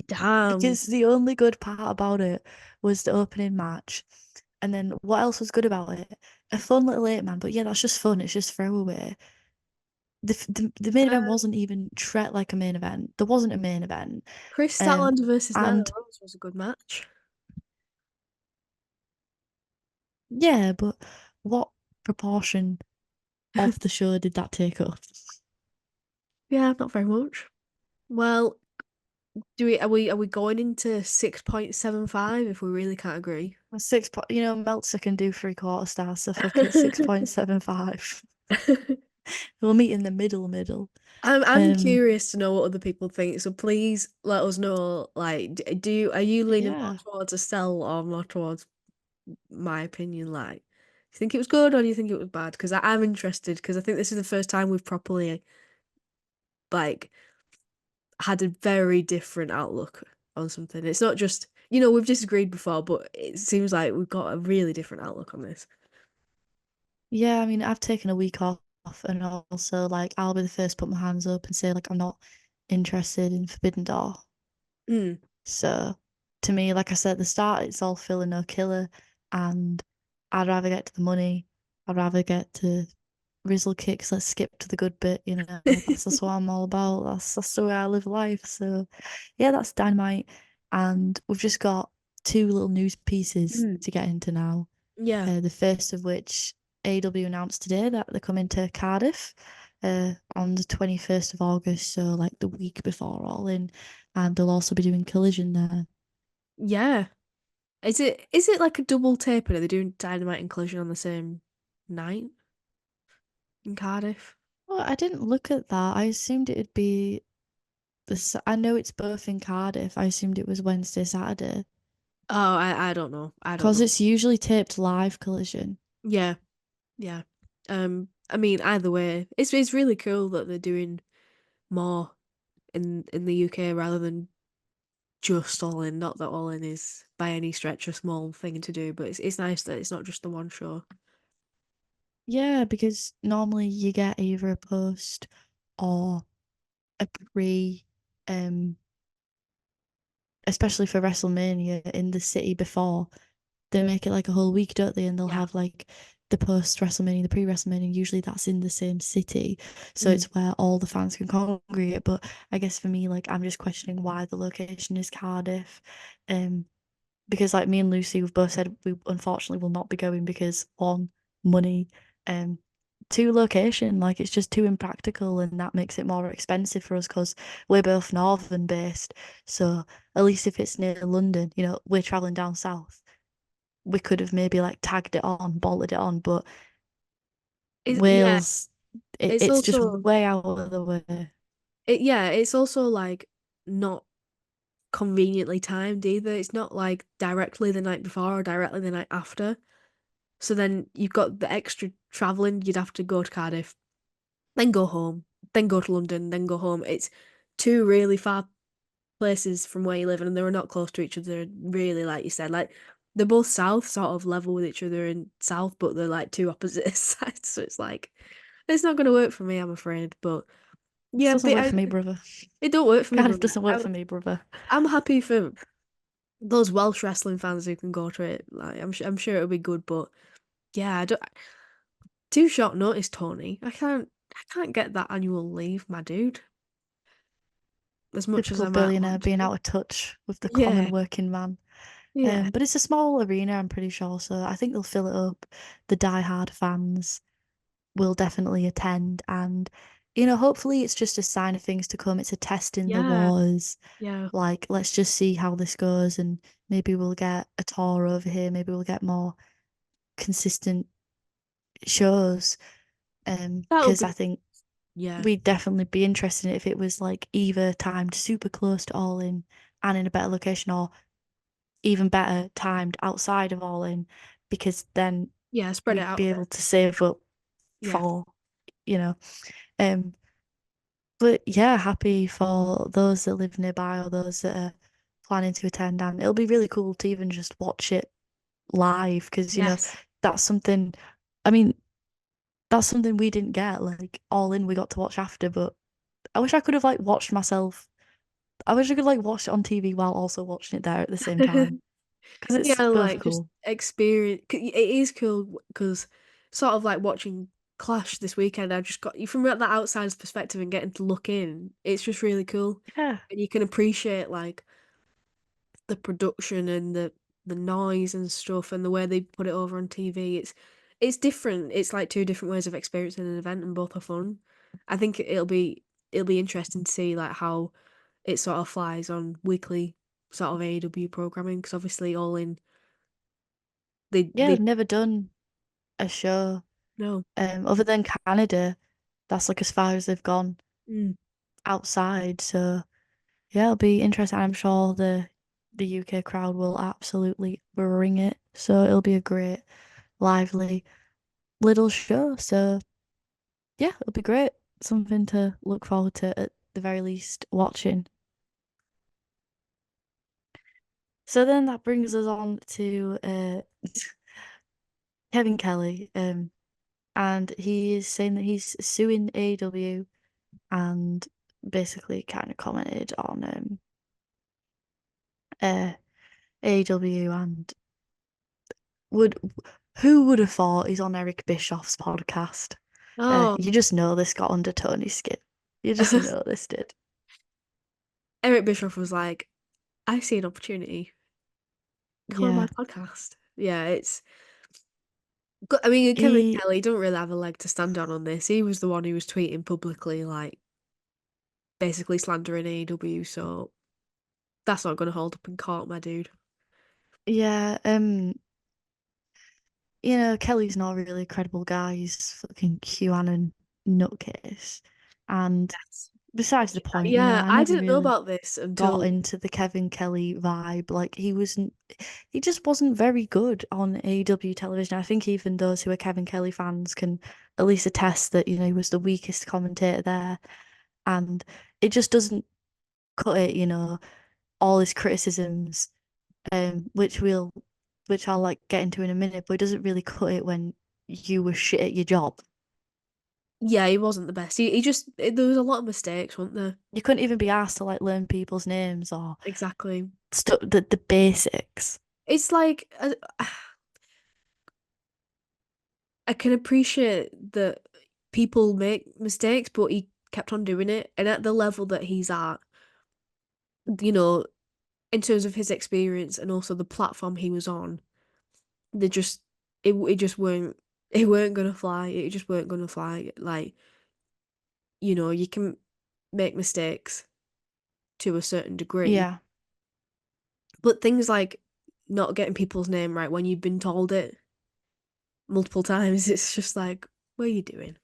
Damn. because the only good part about it was the opening match. And then what else was good about it? A fun little 8-man, but yeah, that's just fun. It's just throwaway. The main event Uh, wasn't even treated like a main event. There wasn't a main event. Chris Um, Statlander versus Nyla and Rose was a good match. yeah, but what proportion of the show did that take up? Yeah, not very much. Well, are we going into 6.75 if we really can't agree? Meltzer can do 3/4 stars, so fuck it, 6.75. We'll meet in the middle. I'm Um, curious to know what other people think, so please let us know. Like, are you leaning more yeah. towards Estelle or more towards my opinion? Like, do you think it was good or do you think it was bad? Because I'm interested because I think this is the first time we've properly like had a very different outlook on something. It's not just, we've disagreed before, but it seems like we've got a really different outlook on this. Yeah, I mean, I've taken a week off, and also like I'll be the first to put my hands up and say like I'm not interested in Forbidden Door. Mm. So to me, like I said at the start, it's all filler, no killer, and I'd rather get to the money. I'd rather get to Rizzle kicks. Let's skip to the good bit. That's just what I'm all about. That's the way I live life. So yeah, that's Dynamite, and we've just got two little news pieces Mm. to get into now. Yeah. The first of which AEW announced today that they're coming to Cardiff on the 21st of August, so like the week before All In, and they'll also be doing Collision there. Yeah. Is it like a double tape? Are they doing Dynamite and Collision on the same night in Cardiff? Well, I didn't look at that. I assumed it'd be I know it's both in Cardiff. I assumed it was Wednesday, Saturday, Oh, I don't know. I don't because know. it's usually taped live Collision. Yeah, yeah. I mean, either way, it's really cool that they're doing more in the UK rather than just All In. Not that All In is by any stretch a small thing to do, but it's nice that it's not just the one show. Yeah, because normally you get either a post or a pre, um, especially for WrestleMania in the city before. They make it like a whole week, don't they? And they'll Yeah. have like the post WrestleMania, the pre WrestleMania. Usually that's in the same city, so Mm. it's where all the fans can congregate. But I guess for me, like I'm just questioning why the location is Cardiff, um, because like me and Lucy, we've both said we unfortunately will not be going because one, money, um, two, location. Like it's just too impractical, and that makes it more expensive for us because we're both northern based. So at least if it's near London, we're traveling down south, we could have maybe like tagged it on, bolted it on, but Yeah, Wales, it's it's just also way out of the way. it's also like not conveniently timed either. It's not like directly the night before or directly the night after. So then you've got the extra traveling. You'd have to go to Cardiff, then go home, then go to London, then go home. It's two really far places from where you live, and they're not close to each other. Really, like you said, like they're both south, sort of level with each other in south, but they're like two opposite sides. So it's like it's not going to work for me, I'm afraid. But This yeah, doesn't work for me, brother. it don't work for me, Cardiff brother. doesn't work for me, brother. I'm happy for those Welsh wrestling fans who can go to it. Like I'm sure it'll be good, but yeah, I don't. Too short notice, Tony. I can't get that annual leave, my dude. As much as Typical I might billionaire want being to. out of touch with the Yeah, common working man. yeah, But it's a small arena, I'm pretty sure, so I think they'll fill it up. The die-hard fans will definitely attend, and hopefully it's just a sign of things to come. It's a test in the yeah, waters. yeah. Like, let's just see how this goes, and maybe we'll get a tour over here. Maybe we'll get more consistent shows. That'll Because be I think yeah, we'd definitely be interested in it if it was like either timed super close to All In and in a better location, or even better timed outside of All In, because then Yeah, spread it you'd out be a able bit. to save up Yeah. for, you know. Um, but yeah, happy for those that live nearby or those that are planning to attend, and it'll be really cool to even just watch it live because Yes. that's something. I mean, that's something we didn't get. Like All In, we got to watch after, but I wish I could have like watched myself. I wish I could like watch it on TV while also watching it there at the same time because it's Yeah, both like just cool. experience. It is cool because sort of like watching Clash this weekend. I just got you from that outside's perspective and getting to look in. It's just really cool, Yeah, and you can appreciate like the production and the noise and stuff and the way they put it over on TV. It's different. It's like two different ways of experiencing an event, and both are fun. I think it'll be interesting to see like how it sort of flies on weekly sort of AEW programming because obviously All In yeah. I've they never done a show no. other than Canada. That's like as far as they've gone Mm. outside. So yeah, it'll be interesting. I'm sure the UK crowd will absolutely bring it. So it'll be a great, lively little show. So yeah, it'll be great. Something to look forward to at the very least watching. So then that brings us on to Kevin Kelly. And he is saying that he's suing AEW and basically kind of commented on AEW and would who would have thought he's on Eric Bischoff's podcast? Oh, You just know this got under Tony's skin. You just know this did. Eric Bischoff was like, I see an opportunity. Come on my Yeah. podcast. Yeah, it's. I mean, Kevin He Kelly don't really have a leg to stand on this. He was the one who was tweeting publicly, like basically slandering AEW. So that's not going to hold up in court, my dude. yeah, Kelly's not really a credible guy. He's fucking QAnon nutcase. And Yes. besides the point, Yeah, I I never didn't know really about this got until. into the Kevin Kelly vibe. Like he just wasn't very good on AEW television. I think even those who are Kevin Kelly fans can at least attest that, he was the weakest commentator there. And it just doesn't cut it, all his criticisms, which I'll like get into in a minute, but it doesn't really cut it when you were shit at your job. Yeah, he wasn't the best. He just there was a lot of mistakes, weren't there? You couldn't even be asked to like learn people's names or Exactly. stuff the basics. It's like I can appreciate that people make mistakes, but he kept on doing it. And at the level that he's at, you know, in terms of his experience and also the platform he was on, they just it just weren't it weren't gonna fly. It just weren't gonna fly. Like, you can make mistakes to a certain degree, Yeah. but things like not getting people's name right when you've been told it multiple times, it's just like, what are you doing?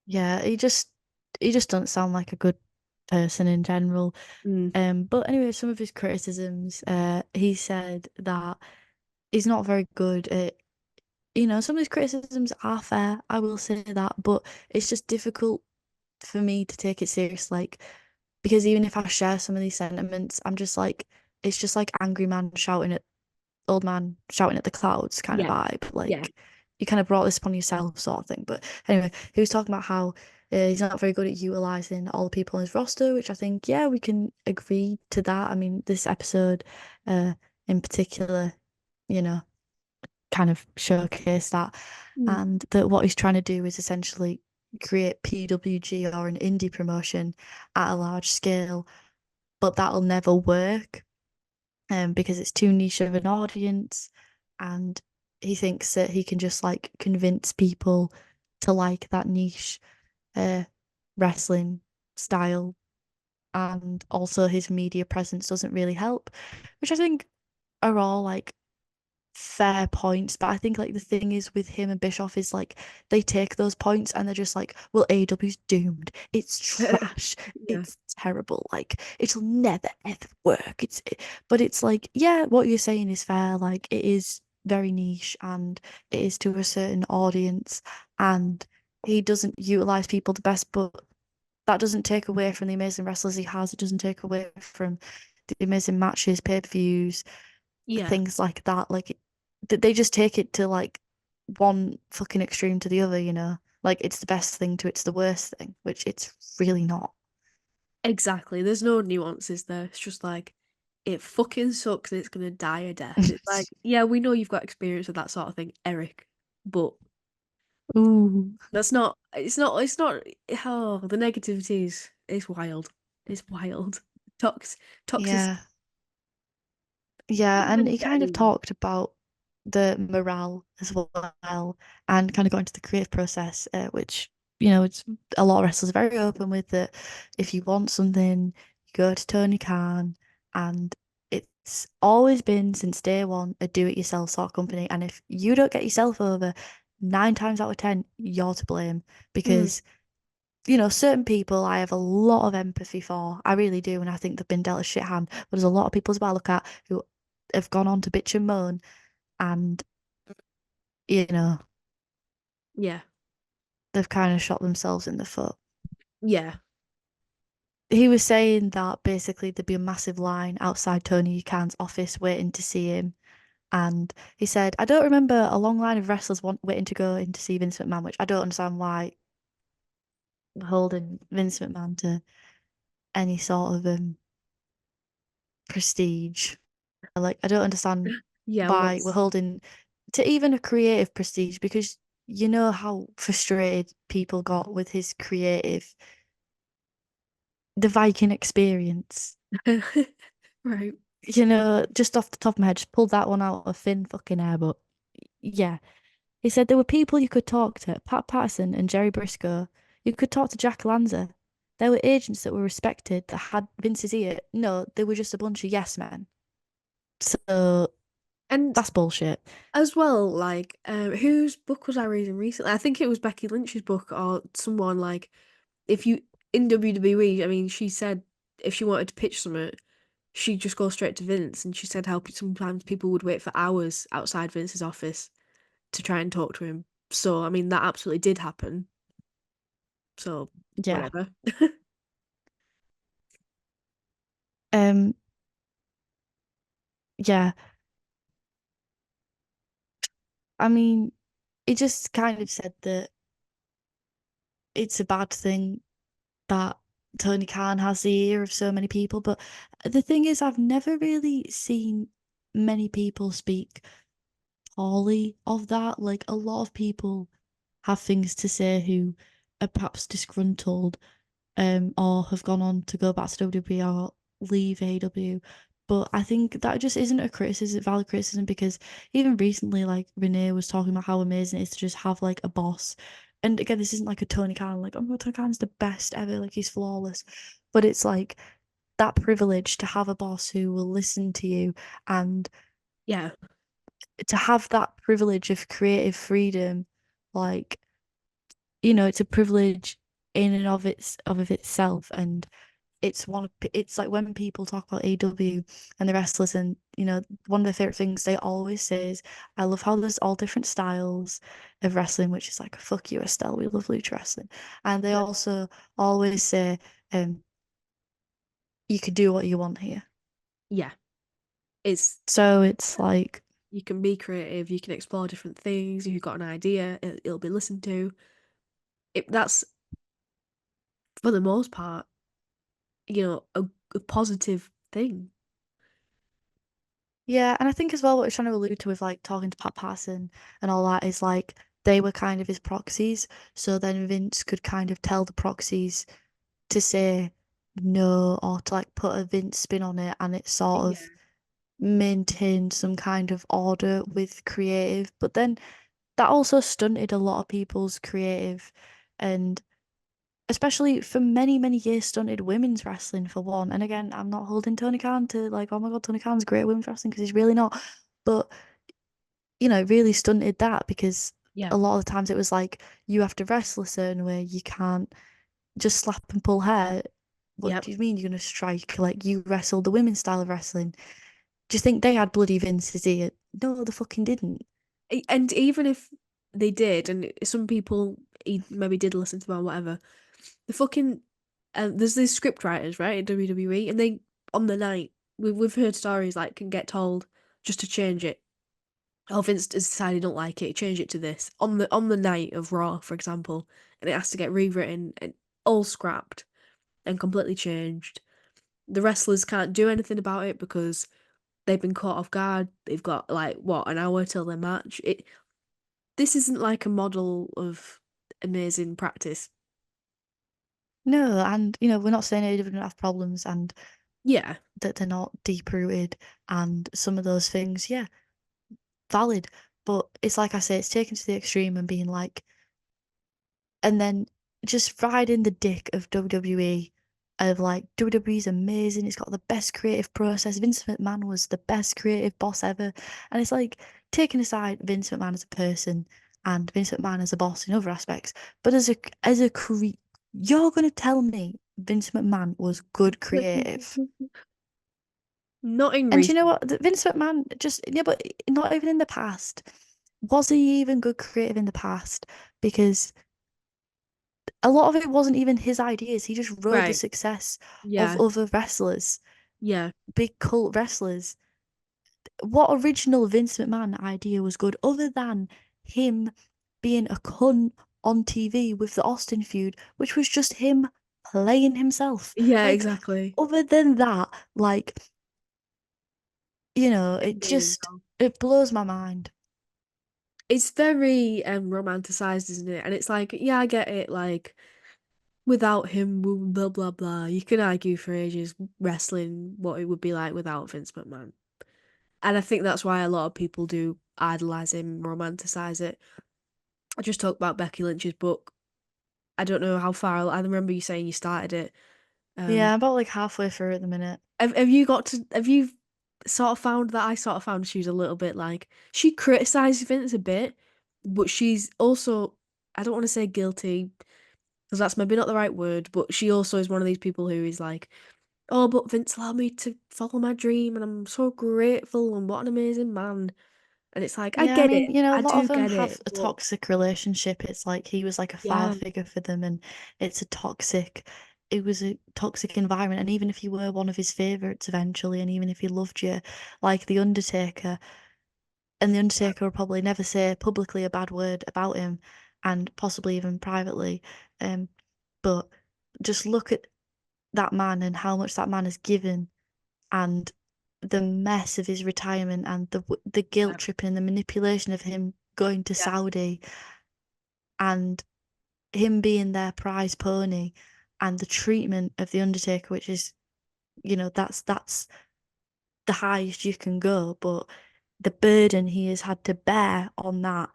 Yeah, he just doesn't sound like a good person in general. Mm. But anyway, some of his criticisms, he said that he's not very good at, some of his criticisms are fair, I will say that, but it's just difficult for me to take it serious, like, because even if I share some of these sentiments, I'm just like, it's just like angry man shouting at old man shouting at the clouds kind of Yeah, vibe. yeah. Like you kind of brought this upon yourself, sort of thing. But anyway, he was talking about how he's not very good at utilizing all the people on his roster, which I think, yeah, we can agree to that. I mean, this episode, uh, in particular, you know, kind of showcased that, Mm. and that what he's trying to do is essentially create PWG or an indie promotion at a large scale, but that'll never work because it's too niche of an audience, and he thinks that he can just like convince people to like that niche uh, wrestling style, and also his media presence doesn't really help, which I think are all like fair points, but I think like the thing is with him and Bischoff is like they take those points and they're just like, well, AEW's doomed. It's trash. Yeah. It's terrible. Like it'll never ever work. But it's like, yeah, what you're saying is fair. Like it is very niche and it is to a certain audience and he doesn't utilize people the best, but that doesn't take away from the amazing wrestlers he has. It doesn't take away from the amazing matches, pay-per-views, Yeah. things like that. Like they just take it to like one fucking extreme to the other, you know? Like it's the best thing to it's the worst thing, which it's really not. Exactly. There's no nuances there. It's just like it fucking sucks and it's gonna die a death. It's like, yeah, we know you've got experience with that sort of thing, Eric, but Ooh, that's not. It's not. Oh, the negativity is wild. It's wild. Toxic. yeah. Yeah, and Doesn't he get kind of anyone. talked about the morale as well and kind of got into the creative process, which, you know, it's a lot of wrestlers are very open with that if you want something, you go to Tony Khan and it's always been since day one a do-it-yourself sort of company. And if you don't get yourself over, 9 times out of 10, you're to blame Mm, because you know, certain people I have a lot of empathy for. I really do. And I think they've been dealt a shit hand. But there's a lot of people as well I look at who have gone on to bitch and moan and, you know, yeah. they've kind of shot themselves in the foot. Yeah. He was saying that basically there'd be a massive line outside Tony Khan's office waiting to see him. And he said, I don't remember a long line of wrestlers waiting to go in to see Vince McMahon, which I don't understand why we're holding Vince McMahon to any sort of prestige. Like, I don't understand Yeah. why we're What's holding to even a creative prestige because you know how frustrated people got with his creative, the Viking experience. right? You know, just off the top of my head, just pulled that one out of thin fucking air. But yeah, he said there were people you could talk to, Pat Patterson and Jerry Briscoe. You could talk to Jack Lanza. There were agents that were respected that had Vince's ear. No, they were just a bunch of yes men. So And that's bullshit. as well, like, whose book was I reading recently? I think it was Becky Lynch's book or someone like, if you in WWE, I mean, she said if she wanted to pitch something, she'd just go straight to Vince, and she said how sometimes people would wait for hours outside Vince's office to try and talk to him. So, I mean, that absolutely did happen. So, Yeah. whatever. Um, yeah. I mean, it just kind of said that it's a bad thing that Tony Khan has the ear of so many people. But the thing is, I've never really seen many people speak poorly of that. Like, a lot of people have things to say who are perhaps disgruntled or have gone on to go back to WWE or leave AEW. But I think that just isn't a criticism, valid criticism, because even recently, like Renee was talking about how amazing it is to just have like a boss. And again, this isn't like a Tony Khan, like, oh my God, Tony Khan's the best ever, like he's flawless. But it's like that privilege to have a boss who will listen to you and Yeah. to have that privilege of creative freedom, like, you know, it's a privilege in and of itself. And it's like when people talk about AEW and the wrestlers and you know one of their favorite things they always say is I love how there's all different styles of wrestling, which is like fuck you Estelle, we love lucha wrestling. And they also always say you can do what you want here. Yeah. It's So it's like you can be creative, you can explore different things. If you've got an idea, it'll be listened to. That's for the most part, a positive thing. yeah, and I think as well what we're trying to allude to with like talking to Pat Patterson and all that is like they were kind of his proxies, so then Vince could kind of tell the proxies to say no or to like put a Vince spin on it and it sort Yeah. of maintained some kind of order with creative. But then that also stunted a lot of people's creative and especially for many, many years stunted women's wrestling for one. And again, I'm not holding Tony Khan to like, oh my God, Tony Khan's great at women's wrestling because he's really not. But it really stunted that because Yeah. a lot of the times it was like you have to wrestle a certain way. You can't just slap and pull hair. What Yep. do you mean you're gonna strike? Like you wrestled the women's style of wrestling. Do you think they had bloody Vince's ear? No, they fucking didn't. And even if they did, and some people maybe did listen to them or whatever, the fucking there's these script writers, right, in WWE, and they on the night we've heard stories like can get told just to change it. Oh, Vince has decided he don't like it, change it to this on the night of Raw, for example, and it has to get rewritten and all scrapped and completely changed. The wrestlers can't do anything about it because they've been caught off guard. They've got like what, an hour till their match. This isn't like a model of amazing practice. No, and we're not saying AEW don't have problems and Yeah, that they're not deep rooted and some of those things, yeah, valid. But it's like I say, it's taken to the extreme and being like, and then just riding the dick of WWE of like WWE's amazing, it's got the best creative process. Vince McMahon was the best creative boss ever. And it's like taking aside Vince McMahon as a person and Vince McMahon as a boss in other aspects, but you're gonna tell me Vince McMahon was good creative. not in And you know recent. what? Vince McMahon just, yeah, but not even in the past. Was he even good creative in the past? Because a lot of it wasn't even his ideas. He just rode the Right. success of Yeah. other wrestlers, Yeah. big cult wrestlers. What original Vince McMahon idea was good other than him being a cunt on TV with the Austin feud, which was just him playing himself? Yeah, Like, exactly. other than that, like, Him being himself. it blows my mind. It's very romanticized, isn't it? And it's like, yeah, I get it, like without him, blah blah blah. You can argue for ages wrestling what it would be like without Vince McMahon. And I think that's why a lot of people do idolize him, romanticize it. I just talked about Becky Lynch's book. I don't know how far. I remember you saying you started it. Yeah, Um, I'm about like halfway through at the minute. have you got to? Have you sort of found that I sort of found she was a little bit like she criticizes Vince a bit, but she's also, I don't want to say guilty because that's maybe not the right word, but she also is one of these people who is like, oh, but Vince allowed me to follow my dream, and I'm so grateful, and what an amazing man. And it's like, I Yeah, I get it, mean, a I lot of do them get have it, a but toxic relationship. It's like he was like a father yeah, figure for them, and it was a toxic environment. And even if you were one of his favorites eventually, and even if he loved you, like The Undertaker, and The Undertaker will probably never say publicly a bad word about him, and possibly even privately. Um, but just look at that man and how much that man has given and the mess of his retirement and the guilt tripping and the manipulation of him going to yeah, Saudi and him being their prize pony and the treatment of the Undertaker, which is, that's the highest you can go, but the burden he has had to bear on that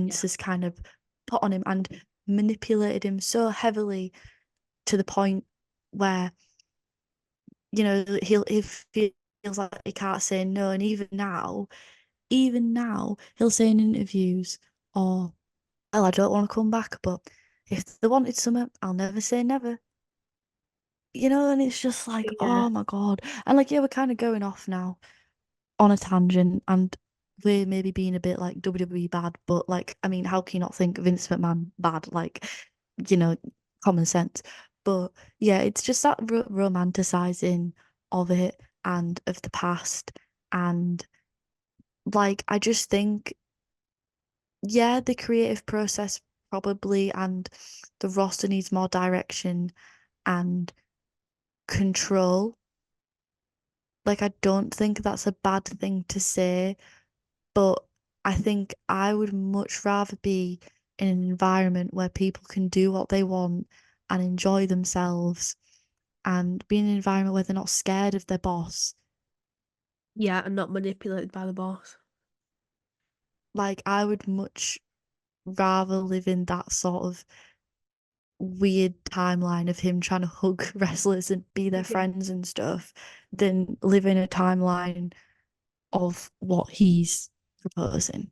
yeah, Vince has kind of put on him and manipulated him so heavily to the point where he feels like he can't say no, and even now, he'll say in interviews, "Oh, well, I don't want to come back, but if they wanted something, I'll never say never." And it's just like, yeah, oh my God. And like, yeah, we're kind of going off now on a tangent, and we're maybe being a bit like WWE bad, but like, I mean, how can you not think Vince McMahon bad? Like, you know, common sense. But yeah, it's just that romanticizing of it and of the past. And like, I just think, yeah, the creative process probably and the roster needs more direction and control. Like, I don't think that's a bad thing to say, but I think I would much rather be in an environment where people can do what they want and enjoy themselves and be in an environment where they're not scared of their boss. yeah, and not manipulated by the boss. Like, I would much rather live in that sort of weird timeline of him trying to hug wrestlers and be their Yeah, friends and stuff than live in a timeline of what he's. proposing.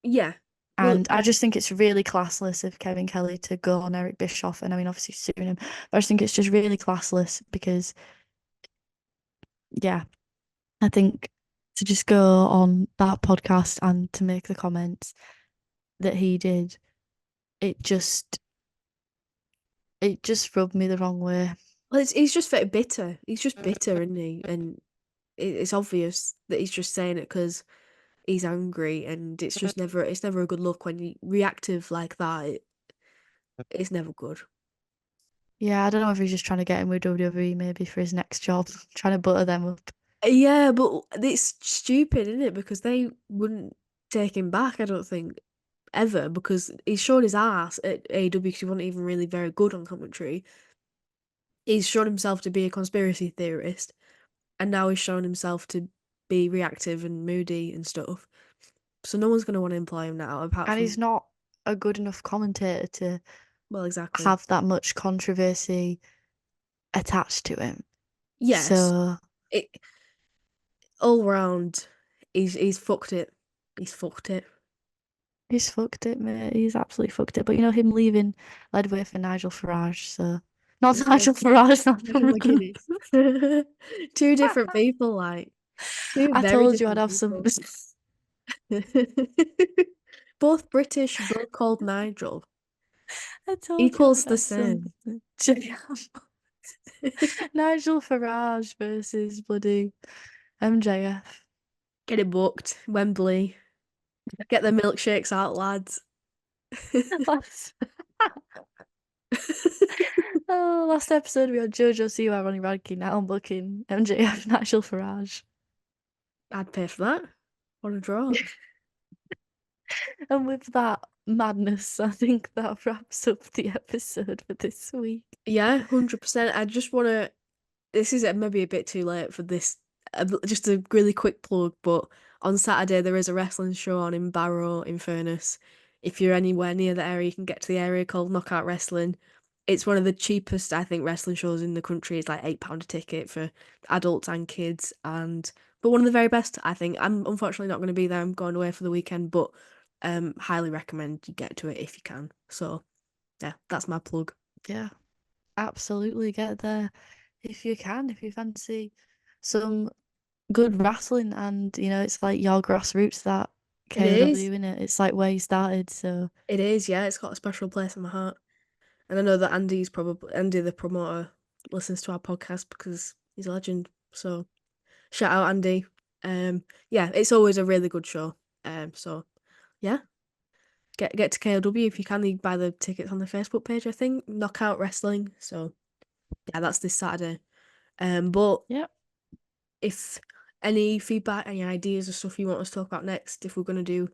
Yeah. Well, And I just think it's really classless of Kevin Kelly to go on Eric Bischoff, and I mean, obviously suing him, but I just think it's just really classless because, yeah, I think to just go on that podcast and to make the comments that he did, it just rubbed me the wrong way. well, he's just very bitter. He's just bitter, isn't he? And it's obvious that he's just saying it because he's angry, and it's never a good look when you reactive like that. It's never good. Yeah, I don't know if he's just trying to get in with WWE maybe for his next job, trying to butter them up. Yeah, but it's stupid, isn't it? Because they wouldn't take him back, I don't think, ever, because he's shown his ass at AEW because he wasn't even really very good on commentary. He's shown himself to be a conspiracy theorist, and now he's shown himself to be reactive and moody and stuff. So no one's going to want to employ him now, apart And from... he's not a good enough commentator to Well, exactly. have that much controversy attached to him. Yes. So It, all round, he's fucked it. He's fucked it. he's fucked it, mate. He's absolutely fucked it. But him leaving led way for Nigel Farage. So not Nigel Farage, not McGuinness. Two different people, like two I very told you I'd different have some. people. Both British, both called Nigel. I told Equals you the I'd have some jam. Nigel Farage versus bloody MJF. Get it booked. Wembley. Get the milkshakes out, lads. Last episode we had Jojo Siwa, Ronnie Radke, now I'm booking MJF, Nigel Farage. I'd pay for that. What a draw. And with that madness, I think that wraps up the episode for this week. Yeah, 100%. I just want to... This is maybe a bit too late for this. Just a really quick plug, but on Saturday there is a wrestling show on in Barrow, in Furness. If you're anywhere near the area, you can get to the area called Knockout Wrestling. It's one of the cheapest, I think, wrestling shows in the country. It's like £8 a ticket for adults and kids, but one of the very best, I think. I'm unfortunately not going to be there. I'm going away for the weekend, but highly recommend you get to it if you can. So yeah, that's my plug. Yeah, absolutely get there if you can, if you fancy some good wrestling, and it's like your grassroots, that It is. KOW, innit? It's like where you started, so It is, yeah. It's got a special place in my heart. And I know that Andy, the promoter, listens to our podcast because he's a legend. So shout out Andy. Yeah, it's always a really good show. So yeah. Get to KOW if you can. You buy the tickets on the Facebook page, I think. Knockout Wrestling. So yeah, that's this Saturday. But yeah. if any feedback, any ideas or stuff you want us to talk about next, if we're gonna do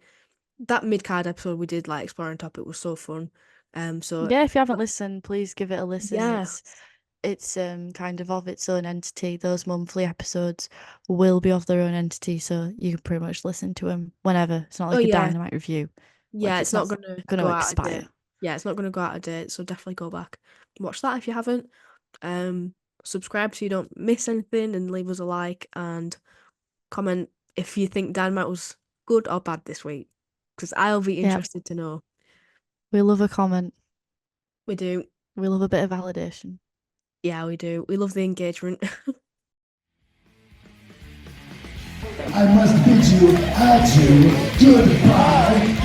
that mid-card episode we did, like exploring topic, was so fun. So Yeah, if you haven't listened, please give it a listen. yeah. It's kind of its own entity. Those monthly episodes will be of their own entity, so you can pretty much listen to them whenever. It's not like a yeah. Dynamite review. Yeah, Like, it's not gonna going to go out of expire. date. Yeah, it's not gonna go out of date, so definitely go back and watch that if you haven't. Subscribe so you don't miss anything, and leave us a like and comment if you think Dynamite was good or bad this week, because I'll be interested to know. We love a comment. We do. We love a bit of validation. Yeah, we do. We love the engagement. I must bid you adieu, goodbye.